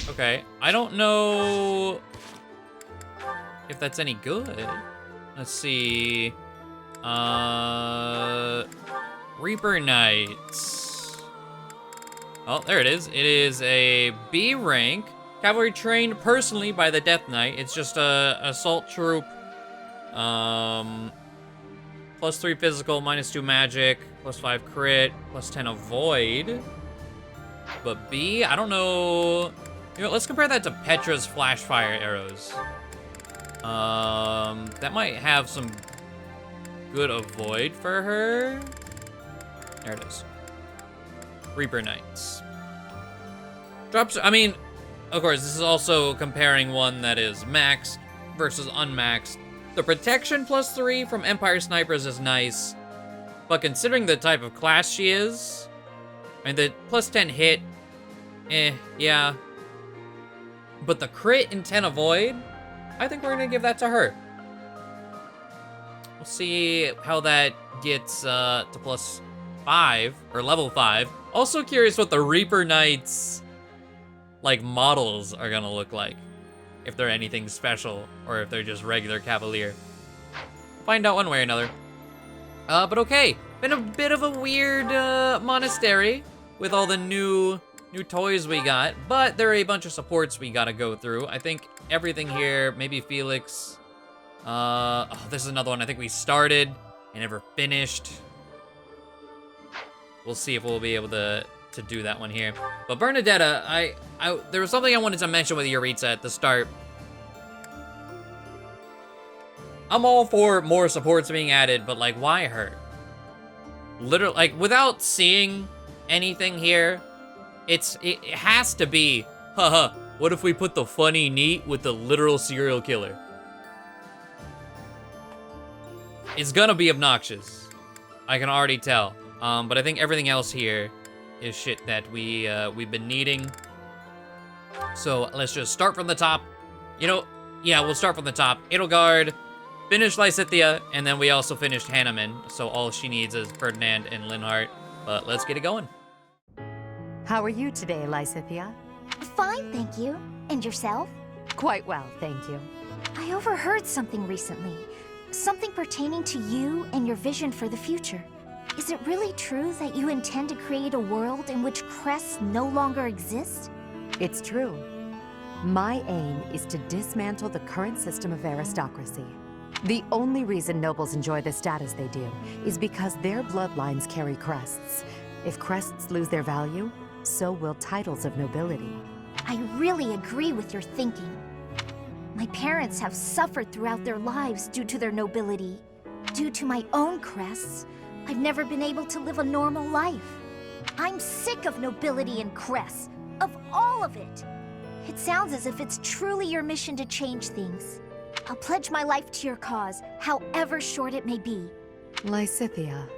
Okay, I don't know if that's any good. Let's see. Reaper Knights. Oh, there it is. It is a B rank. Cavalry trained personally by the Death Knight. It's just a assault troop. +3 physical, -2 magic, +5 crit, +10 avoid. But B, I don't know. You know, let's compare that to Petra's flash fire arrows. That might have some good avoid for her. There it is. Reaper Knights. Drops, I mean, of course, this is also comparing one that is maxed versus unmaxed. The protection +3 from Empire Snipers is nice, but considering the type of class she is, and the +10 hit, yeah. But the crit and 10 avoid, I think we're gonna give that to her. We'll see how that gets to +5, or level 5. Also curious what the Reaper Knights, like, models are gonna look like. If they're anything special, or if they're just regular Cavalier. Find out one way or another. But okay, been a bit of a weird monastery with all the new toys we got, but there are a bunch of supports we gotta go through. I think everything here, maybe Felix. Oh, this is another one I think we started and never finished. We'll see if we'll be able to do that one here. But Bernadetta, there was something I wanted to mention with Yuritsa at the start. I'm all for more supports being added, but like, why her? Literally, like, without seeing anything here, It has to be, haha, what if we put the funny neat with the literal serial killer? It's gonna be obnoxious. I can already tell. But I think everything else here is shit that we've been needing. So let's just start from the top. You know, yeah, we'll start from the top. Edelgard, finish Lysithea, and then we also finished Hanneman. So all she needs is Ferdinand and Linhart. But let's get it going. How are you today, Lysithea? Fine, thank you. And yourself? Quite well, thank you. I overheard something recently. Something pertaining to you and your vision for the future. Is it really true that you intend to create a world in which crests no longer exist? It's true. My aim is to dismantle the current system of aristocracy. The only reason nobles enjoy the status they do is because their bloodlines carry crests. If crests lose their value, so will titles of nobility. I really agree with your thinking. My parents have suffered throughout their lives due to their nobility. Due to my own crests, I've never been able to live a normal life. I'm sick of nobility and crests, of all of it. It sounds as if it's truly your mission to change things. I'll pledge my life to your cause, however short it may be. Lysithea.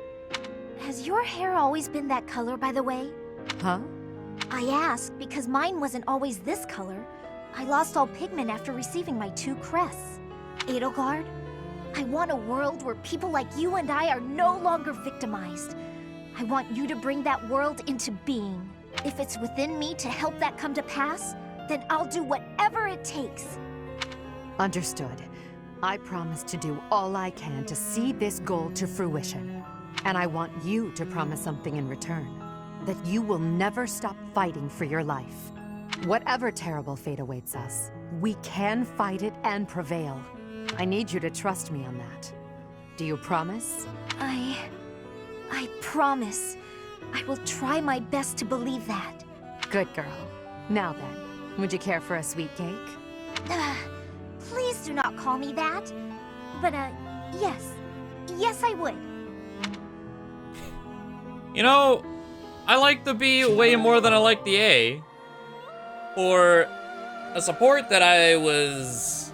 Has your hair always been that color, by the way? Huh? I ask because mine wasn't always this color. I lost all pigment after receiving my 2 crests. Edelgard, I want a world where people like you and I are no longer victimized. I want you to bring that world into being. If it's within me to help that come to pass, then I'll do whatever it takes. Understood. I promise to do all I can to see this goal to fruition. And I want you to promise something in return. That you will never stop fighting for your life. Whatever terrible fate awaits us, we can fight it and prevail. I need you to trust me on that. Do you promise? I promise. I will try my best to believe that. Good girl. Now then, would you care for a sweet cake? Please do not call me that. But, yes. Yes, I would. You know, I like the B way more than I like the A. For a support that I was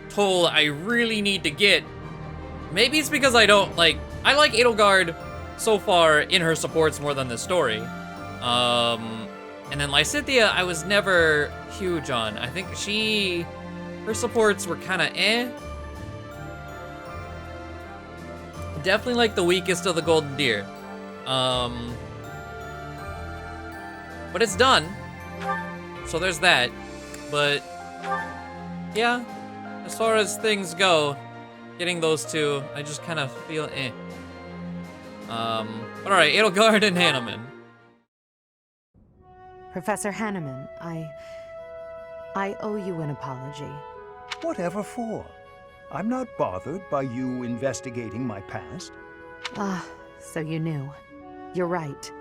told I really need to get. Maybe it's because I don't like... I like Edelgard so far in her supports more than the story. And then Lysithea, I was never huge on. I think her supports were kind of eh. Definitely like the weakest of the Golden Deer. But it's done. So there's that. But yeah, as far as things go, getting those 2, I just kind of feel eh. But alright, Edelgard and Hanneman. Professor Hanneman, I owe you an apology. Whatever for? I'm not bothered by you investigating my past. Ah, so you knew. You're right.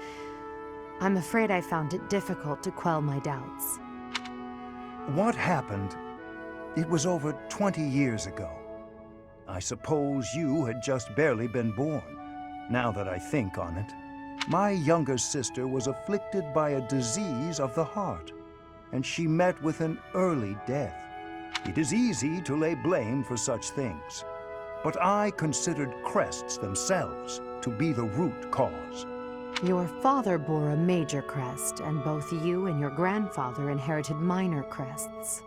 I'm afraid I found it difficult to quell my doubts. What happened? It was over 20 years ago. I suppose you had just barely been born, now that I think on it. My younger sister was afflicted by a disease of the heart, and she met with an early death. It is easy to lay blame for such things, but I considered crests themselves to be the root cause. Your father bore a major crest, and both you and your grandfather inherited minor crests.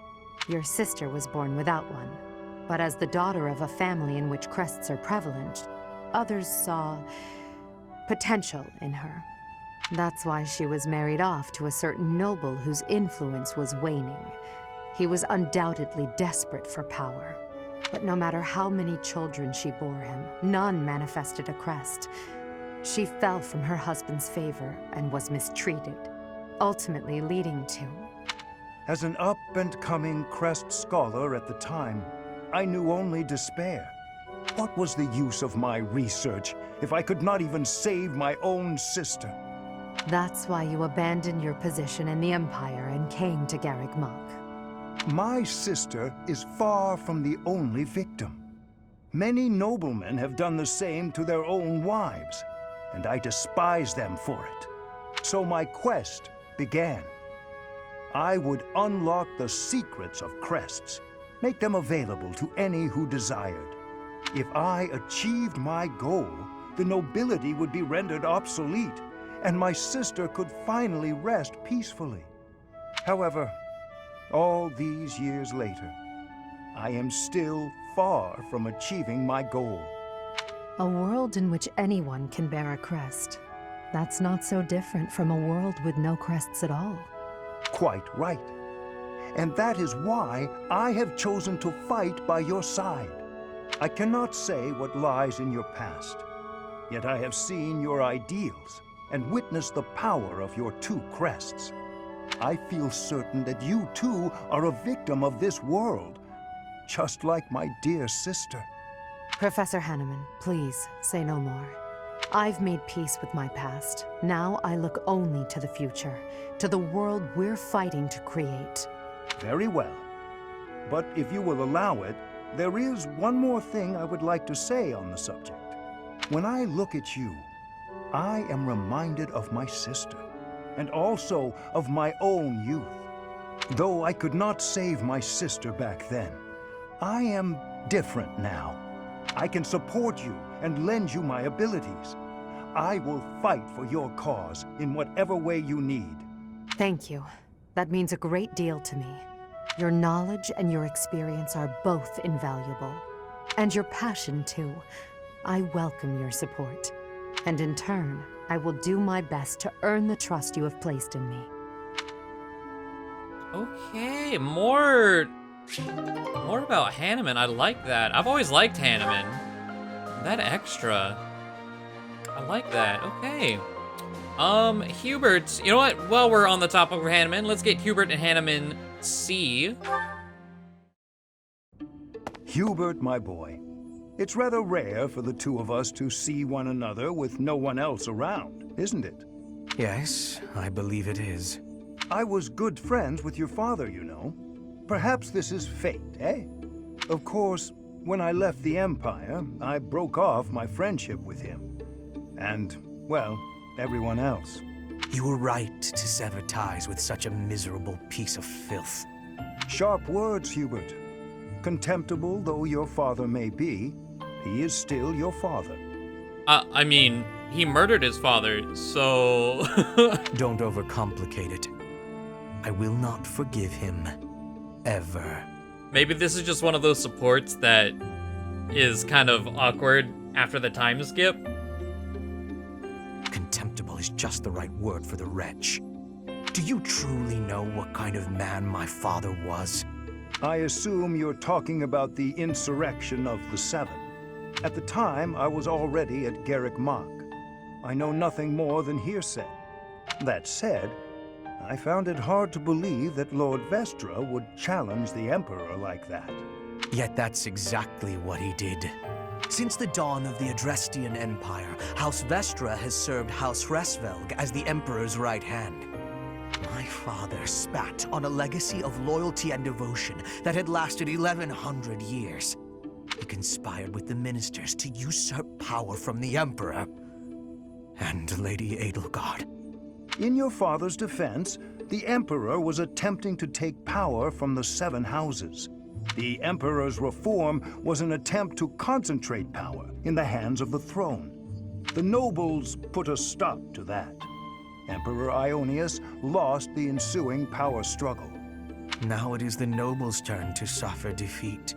Your sister was born without one, but as the daughter of a family in which crests are prevalent, others saw potential in her. That's why she was married off to a certain noble whose influence was waning. He was undoubtedly desperate for power. But no matter how many children she bore him, none manifested a crest. She fell from her husband's favor and was mistreated, ultimately leading to... As an up-and-coming crest scholar at the time, I knew only despair. What was the use of my research if I could not even save my own sister? That's why you abandoned your position in the Empire and came to Garreg Mach. My sister is far from the only victim. Many noblemen have done the same to their own wives, and I despise them for it. So my quest began. I would unlock the secrets of crests, make them available to any who desired. If I achieved my goal, the nobility would be rendered obsolete, and my sister could finally rest peacefully. However, all these years later, I am still far from achieving my goal. A world in which anyone can bear a crest. That's not so different from a world with no crests at all. Quite right. And that is why I have chosen to fight by your side. I cannot say what lies in your past, yet I have seen your ideals and witnessed the power of your two crests. I feel certain that you too are a victim of this world, just like my dear sister. Professor Hanneman, please, say no more. I've made peace with my past. Now I look only to the future, to the world we're fighting to create. Very well. But if you will allow it, there is one more thing I would like to say on the subject. When I look at you, I am reminded of my sister, and also of my own youth. Though I could not save my sister back then, I am different now. I can support you and lend you my abilities. I will fight for your cause in whatever way you need. Thank you. That means a great deal to me. Your knowledge and your experience are both invaluable. And your passion, too. I welcome your support. And in turn, I will do my best to earn the trust you have placed in me. Okay, more about Hanneman. I like that. I've always liked Hanneman. That extra. I like that. Okay. Hubert, you know what? While we're on the topic of Hanneman, let's get Hubert and Hanneman C. Hubert, my boy, it's rather rare for the two of us to see one another with no one else around, isn't it? Yes, I believe it is. I was good friends with your father, you know. Perhaps this is fate, eh? Of course, when I left the Empire, I broke off my friendship with him. And, well, everyone else. You were right to sever ties with such a miserable piece of filth. Sharp words, Hubert. Contemptible though your father may be, he is still your father. I mean, he murdered his father, so... Don't overcomplicate it. I will not forgive him. Ever. Maybe this is just one of those supports that is kind of awkward after the time skip. Contemptible is just the right word for the wretch. Do you truly know what kind of man my father was? I assume you're talking about the insurrection of the Seven. At the time, I was already at Garreg Mach. I know nothing more than hearsay. That said, I found it hard to believe that Lord Vestra would challenge the Emperor like that. Yet that's exactly what he did. Since the dawn of the Adrestian Empire, House Vestra has served House Resvelg as the Emperor's right hand. My father spat on a legacy of loyalty and devotion that had lasted 1100 years. He conspired with the ministers to usurp power from the Emperor and Lady Edelgard. In your father's defense, the Emperor was attempting to take power from the Seven Houses. The Emperor's reform was an attempt to concentrate power in the hands of the throne. The nobles put a stop to that. Emperor Ionius lost the ensuing power struggle. Now it is the nobles' turn to suffer defeat.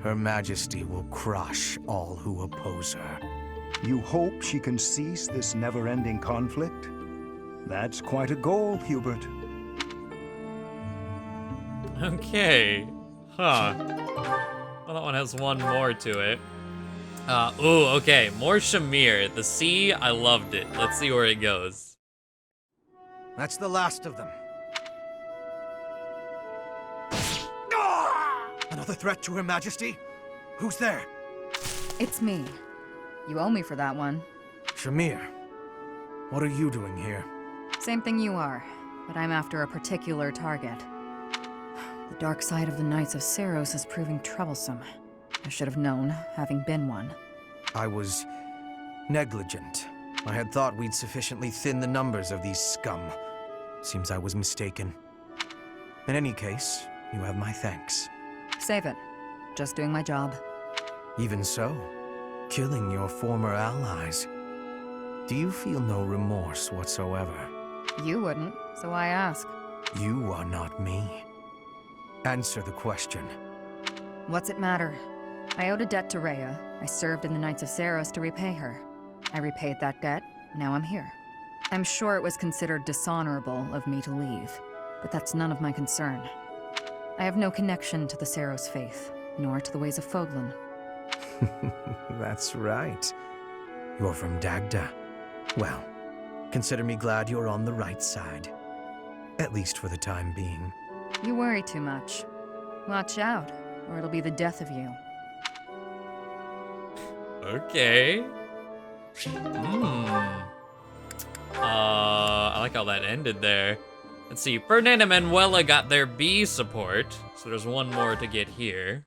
Her Majesty will crush all who oppose her. You hope she can cease this never-ending conflict? That's quite a goal, Hubert. Okay. Huh. Well, that one has one more to it. Ooh, okay. More Shamir. The C, I loved it. Let's see where it goes. That's the last of them. Another threat to Her Majesty? Who's there? It's me. You owe me for that one. Shamir, what are you doing here? Same thing you are, but I'm after a particular target. The dark side of the Knights of Seiros is proving troublesome. I should have known, having been one. I was negligent. I had thought we'd sufficiently thin the numbers of these scum. Seems I was mistaken. In any case, you have my thanks. Save it. Just doing my job. Even so, killing your former allies. Do you feel no remorse whatsoever? You wouldn't, so I ask. You are not me. Answer the question. What's it matter? I owed a debt to Rhea. I served in the Knights of Saros to repay her. I repaid that debt, now I'm here. I'm sure it was considered dishonorable of me to leave, but that's none of my concern. I have no connection to the Saros faith, nor to the ways of Fódlan. That's right. You're from Dagda. Well, consider me glad you're on the right side. At least for the time being. You worry too much. Watch out, or it'll be the death of you. Okay. I like how that ended there. Let's see, Ferdinand and Manuela got their B support, so there's one more to get here.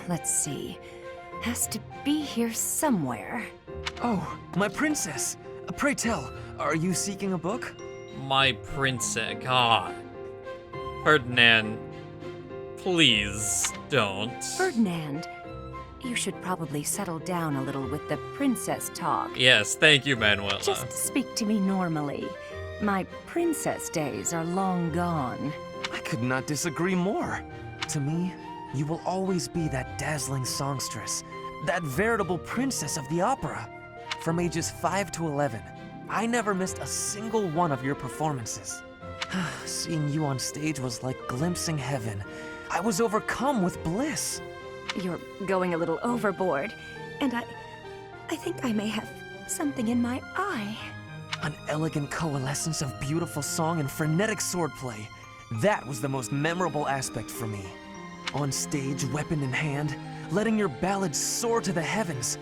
Let's see. Has to be here somewhere. Oh, my princess! Pray tell, are you seeking a book? My princess, God. Ferdinand, please don't. Ferdinand, you should probably settle down a little with the princess talk. Yes, thank you, Manuela. Just speak to me normally. My princess days are long gone. I could not disagree more. To me, you will always be that dazzling songstress, that veritable princess of the opera. From ages 5 to 11, I never missed a single one of your performances. Seeing you on stage was like glimpsing heaven. I was overcome with bliss. You're going a little overboard, and I think I may have something in my eye. An elegant coalescence of beautiful song and frenetic swordplay. That was the most memorable aspect for me. On stage, weapon in hand, letting your ballads soar to the heavens.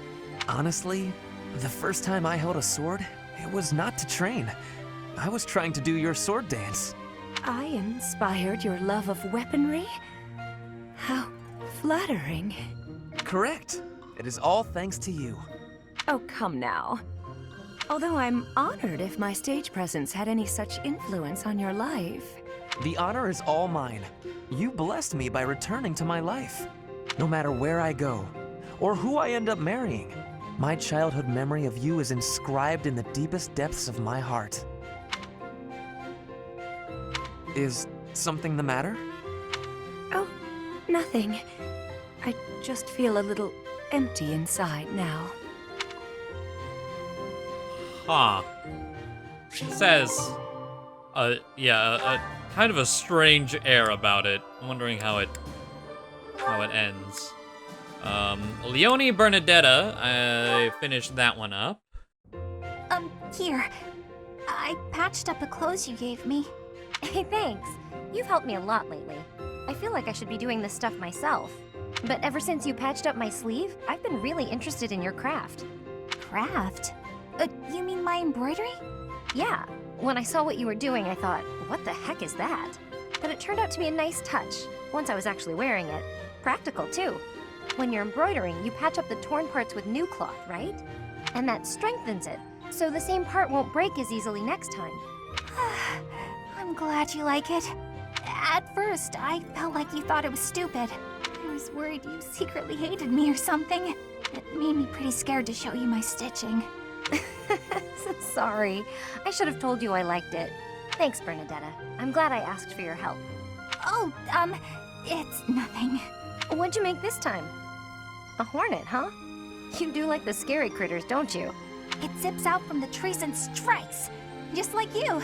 Honestly, the first time I held a sword, it was not to train. I was trying to do your sword dance. I inspired your love of weaponry? How flattering. Correct. It is all thanks to you. Oh, come now. Although I'm honored if my stage presence had any such influence on your life. The honor is all mine. You blessed me by returning to my life. No matter where I go, or who I end up marrying, my childhood memory of you is inscribed in the deepest depths of my heart. Is something the matter? Oh, nothing. I just feel a little empty inside now. Huh. It says, yeah, kind of a strange air about it. I'm wondering how it ends. Leonie Bernadetta, I finished that one up. Here. I patched up the clothes you gave me. Hey, thanks. You've helped me a lot lately. I feel like I should be doing this stuff myself. But ever since you patched up my sleeve, I've been really interested in your craft. Craft? You mean my embroidery? Yeah. When I saw what you were doing, I thought, what the heck is that? But it turned out to be a nice touch, once I was actually wearing it. Practical, too. When you're embroidering, you patch up the torn parts with new cloth, right? And that strengthens it, so the same part won't break as easily next time. I'm glad you like it. At first, I felt like you thought it was stupid. I was worried you secretly hated me or something. It made me pretty scared to show you my stitching. Sorry. I should have told you I liked it. Thanks, Bernadetta. I'm glad I asked for your help. Oh, it's nothing. What'd you make this time? A hornet, huh? You do like the scary critters, don't you? It zips out from the trees and strikes, just like you.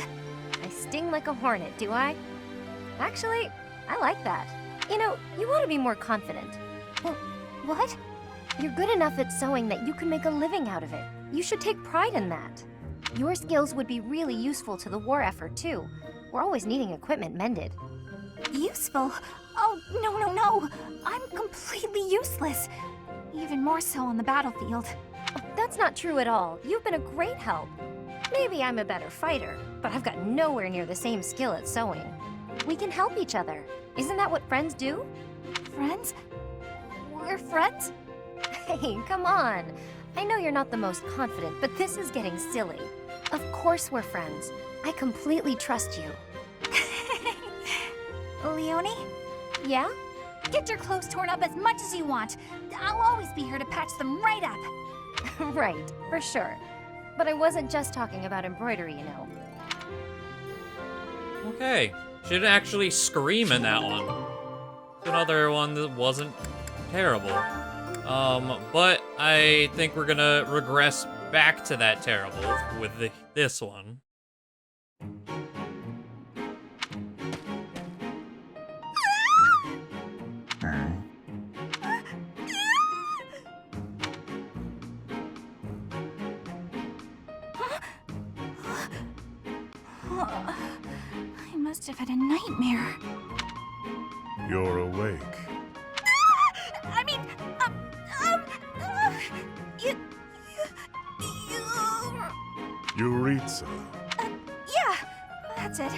I sting like a hornet, do I? Actually, I like that. You know, you ought to be more confident. What? You're good enough at sewing that you can make a living out of it. You should take pride in that. Your skills would be really useful to the war effort, too. We're always needing equipment mended. Useful? Oh, no. I'm completely useless. Even more so on the battlefield. That's not true at all. You've been a great help. Maybe I'm a better fighter, but I've got nowhere near the same skill at sewing. We can help each other. Isn't that what friends do? Friends? We're friends? Hey, come on. I know you're not the most confident, but this is getting silly. Of course we're friends. I completely trust you. Leonie? Yeah? Get your clothes torn up as much as you want. I'll always be here to patch them right up. Right, for sure. But I wasn't just talking about embroidery, you know. Okay. She didn't actually scream in that one. It's another one that wasn't terrible. But I think we're gonna regress back to that terrible with this one. I must have had a nightmare. You're awake. I mean, Euritza. Yeah, that's it.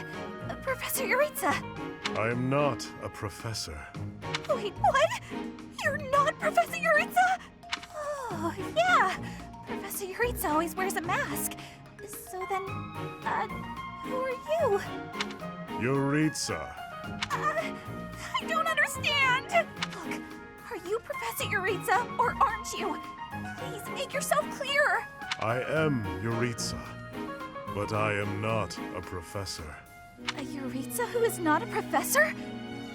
Professor Euritza. I am not a professor. Wait, what? You're not Professor Euritza? Oh, yeah. Professor Euritza always wears a mask. So then, who are you? Euritza. I don't understand. Look, are you Professor Euritza or aren't you? Please make yourself clear. I am Euritza, but I am not a professor. A Euritza who is not a professor?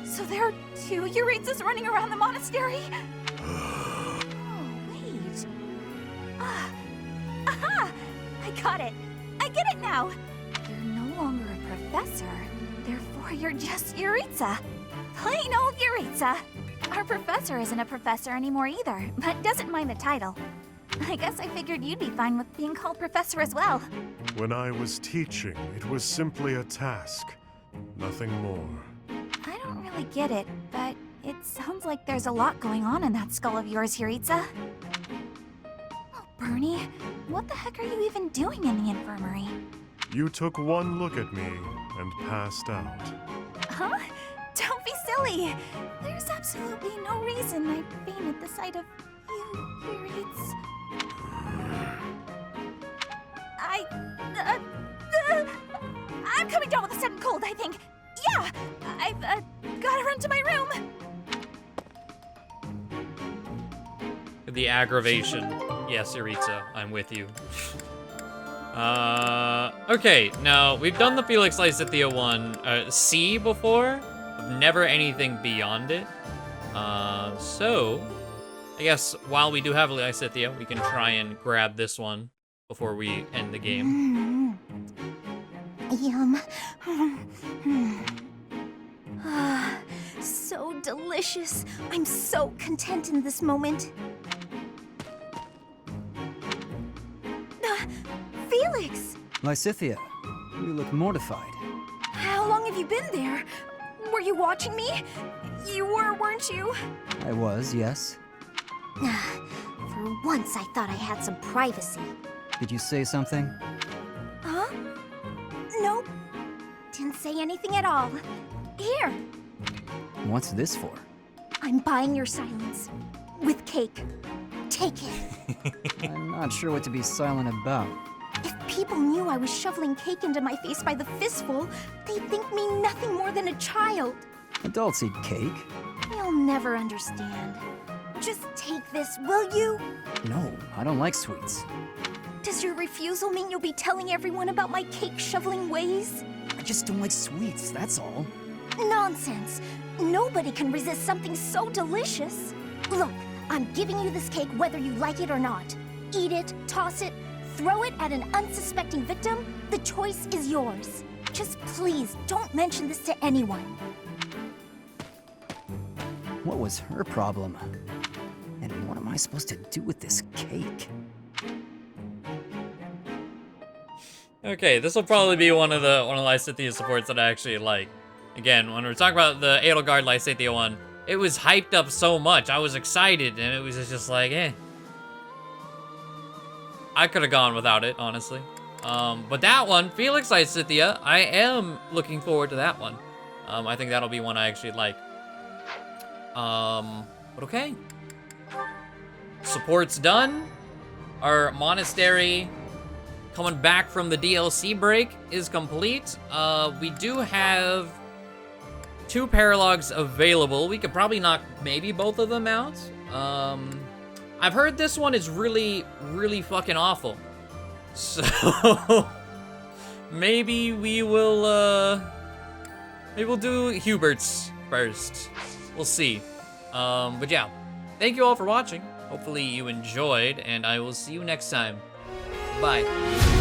So there are two Euritzas running around the monastery? Oh, wait. Aha! I got it. I get it now. You're no longer a professor. Therefore, you're just Euritza. Plain old Euritza. Our professor isn't a professor anymore either, but doesn't mind the title. I guess I figured you'd be fine with being called professor as well. When I was teaching, it was simply a task. Nothing more. I don't really get it, but it sounds like there's a lot going on in that skull of yours, Euritza. Oh, Bernie, what the heck are you even doing in the infirmary? You took one look at me and passed out. Huh? Don't be silly. There's absolutely no reason I'd faint at the sight of you, Euritza. I'm coming down with a sudden cold, I think. Yeah, I've gotta run to my room. The aggravation. Yes, Euritza, I'm with you. Okay, now, we've done the Felix Lysithea one, C before, never anything beyond it. So, I guess while we do have Lysithea, we can try and grab this one before we end the game. Yum. Ah, so delicious. I'm so content in this moment. Felix! Lysithea, you look mortified. How long have you been there? Were you watching me? You were, weren't you? I was, yes. For once, I thought I had some privacy. Did you say something? Huh? Nope. Didn't say anything at all. Here. What's this for? I'm buying your silence. With cake. Take it. I'm not sure what to be silent about. If people knew I was shoveling cake into my face by the fistful, they'd think me nothing more than a child. Adults eat cake. You'll never understand. Just take this, will you? No, I don't like sweets. Does your refusal mean you'll be telling everyone about my cake shoveling ways? I just don't like sweets, that's all. Nonsense. Nobody can resist something so delicious. Look, I'm giving you this cake whether you like it or not. Eat it, toss it, throw it at an unsuspecting victim. The choice is yours. Just please don't mention this to anyone. What was her problem? And what am I supposed to do with this cake? Okay, this will probably be one of Lysithea supports that I actually like. Again, when we're talking about the Edelgard Lysithea one, it was hyped up so much. I was excited, and it was just like, eh. I could have gone without it, honestly. But that one, Felix Lysithea, I am looking forward to that one. I think that'll be one I actually like. But okay. Support's done. Our monastery coming back from the DLC break is complete. We do have 2 paralogs available. We could probably knock maybe both of them out. I've heard this one is really, really fucking awful. So maybe we will do Hubert's first. We'll see. But yeah, thank you all for watching. Hopefully you enjoyed, and I will see you next time. Bye.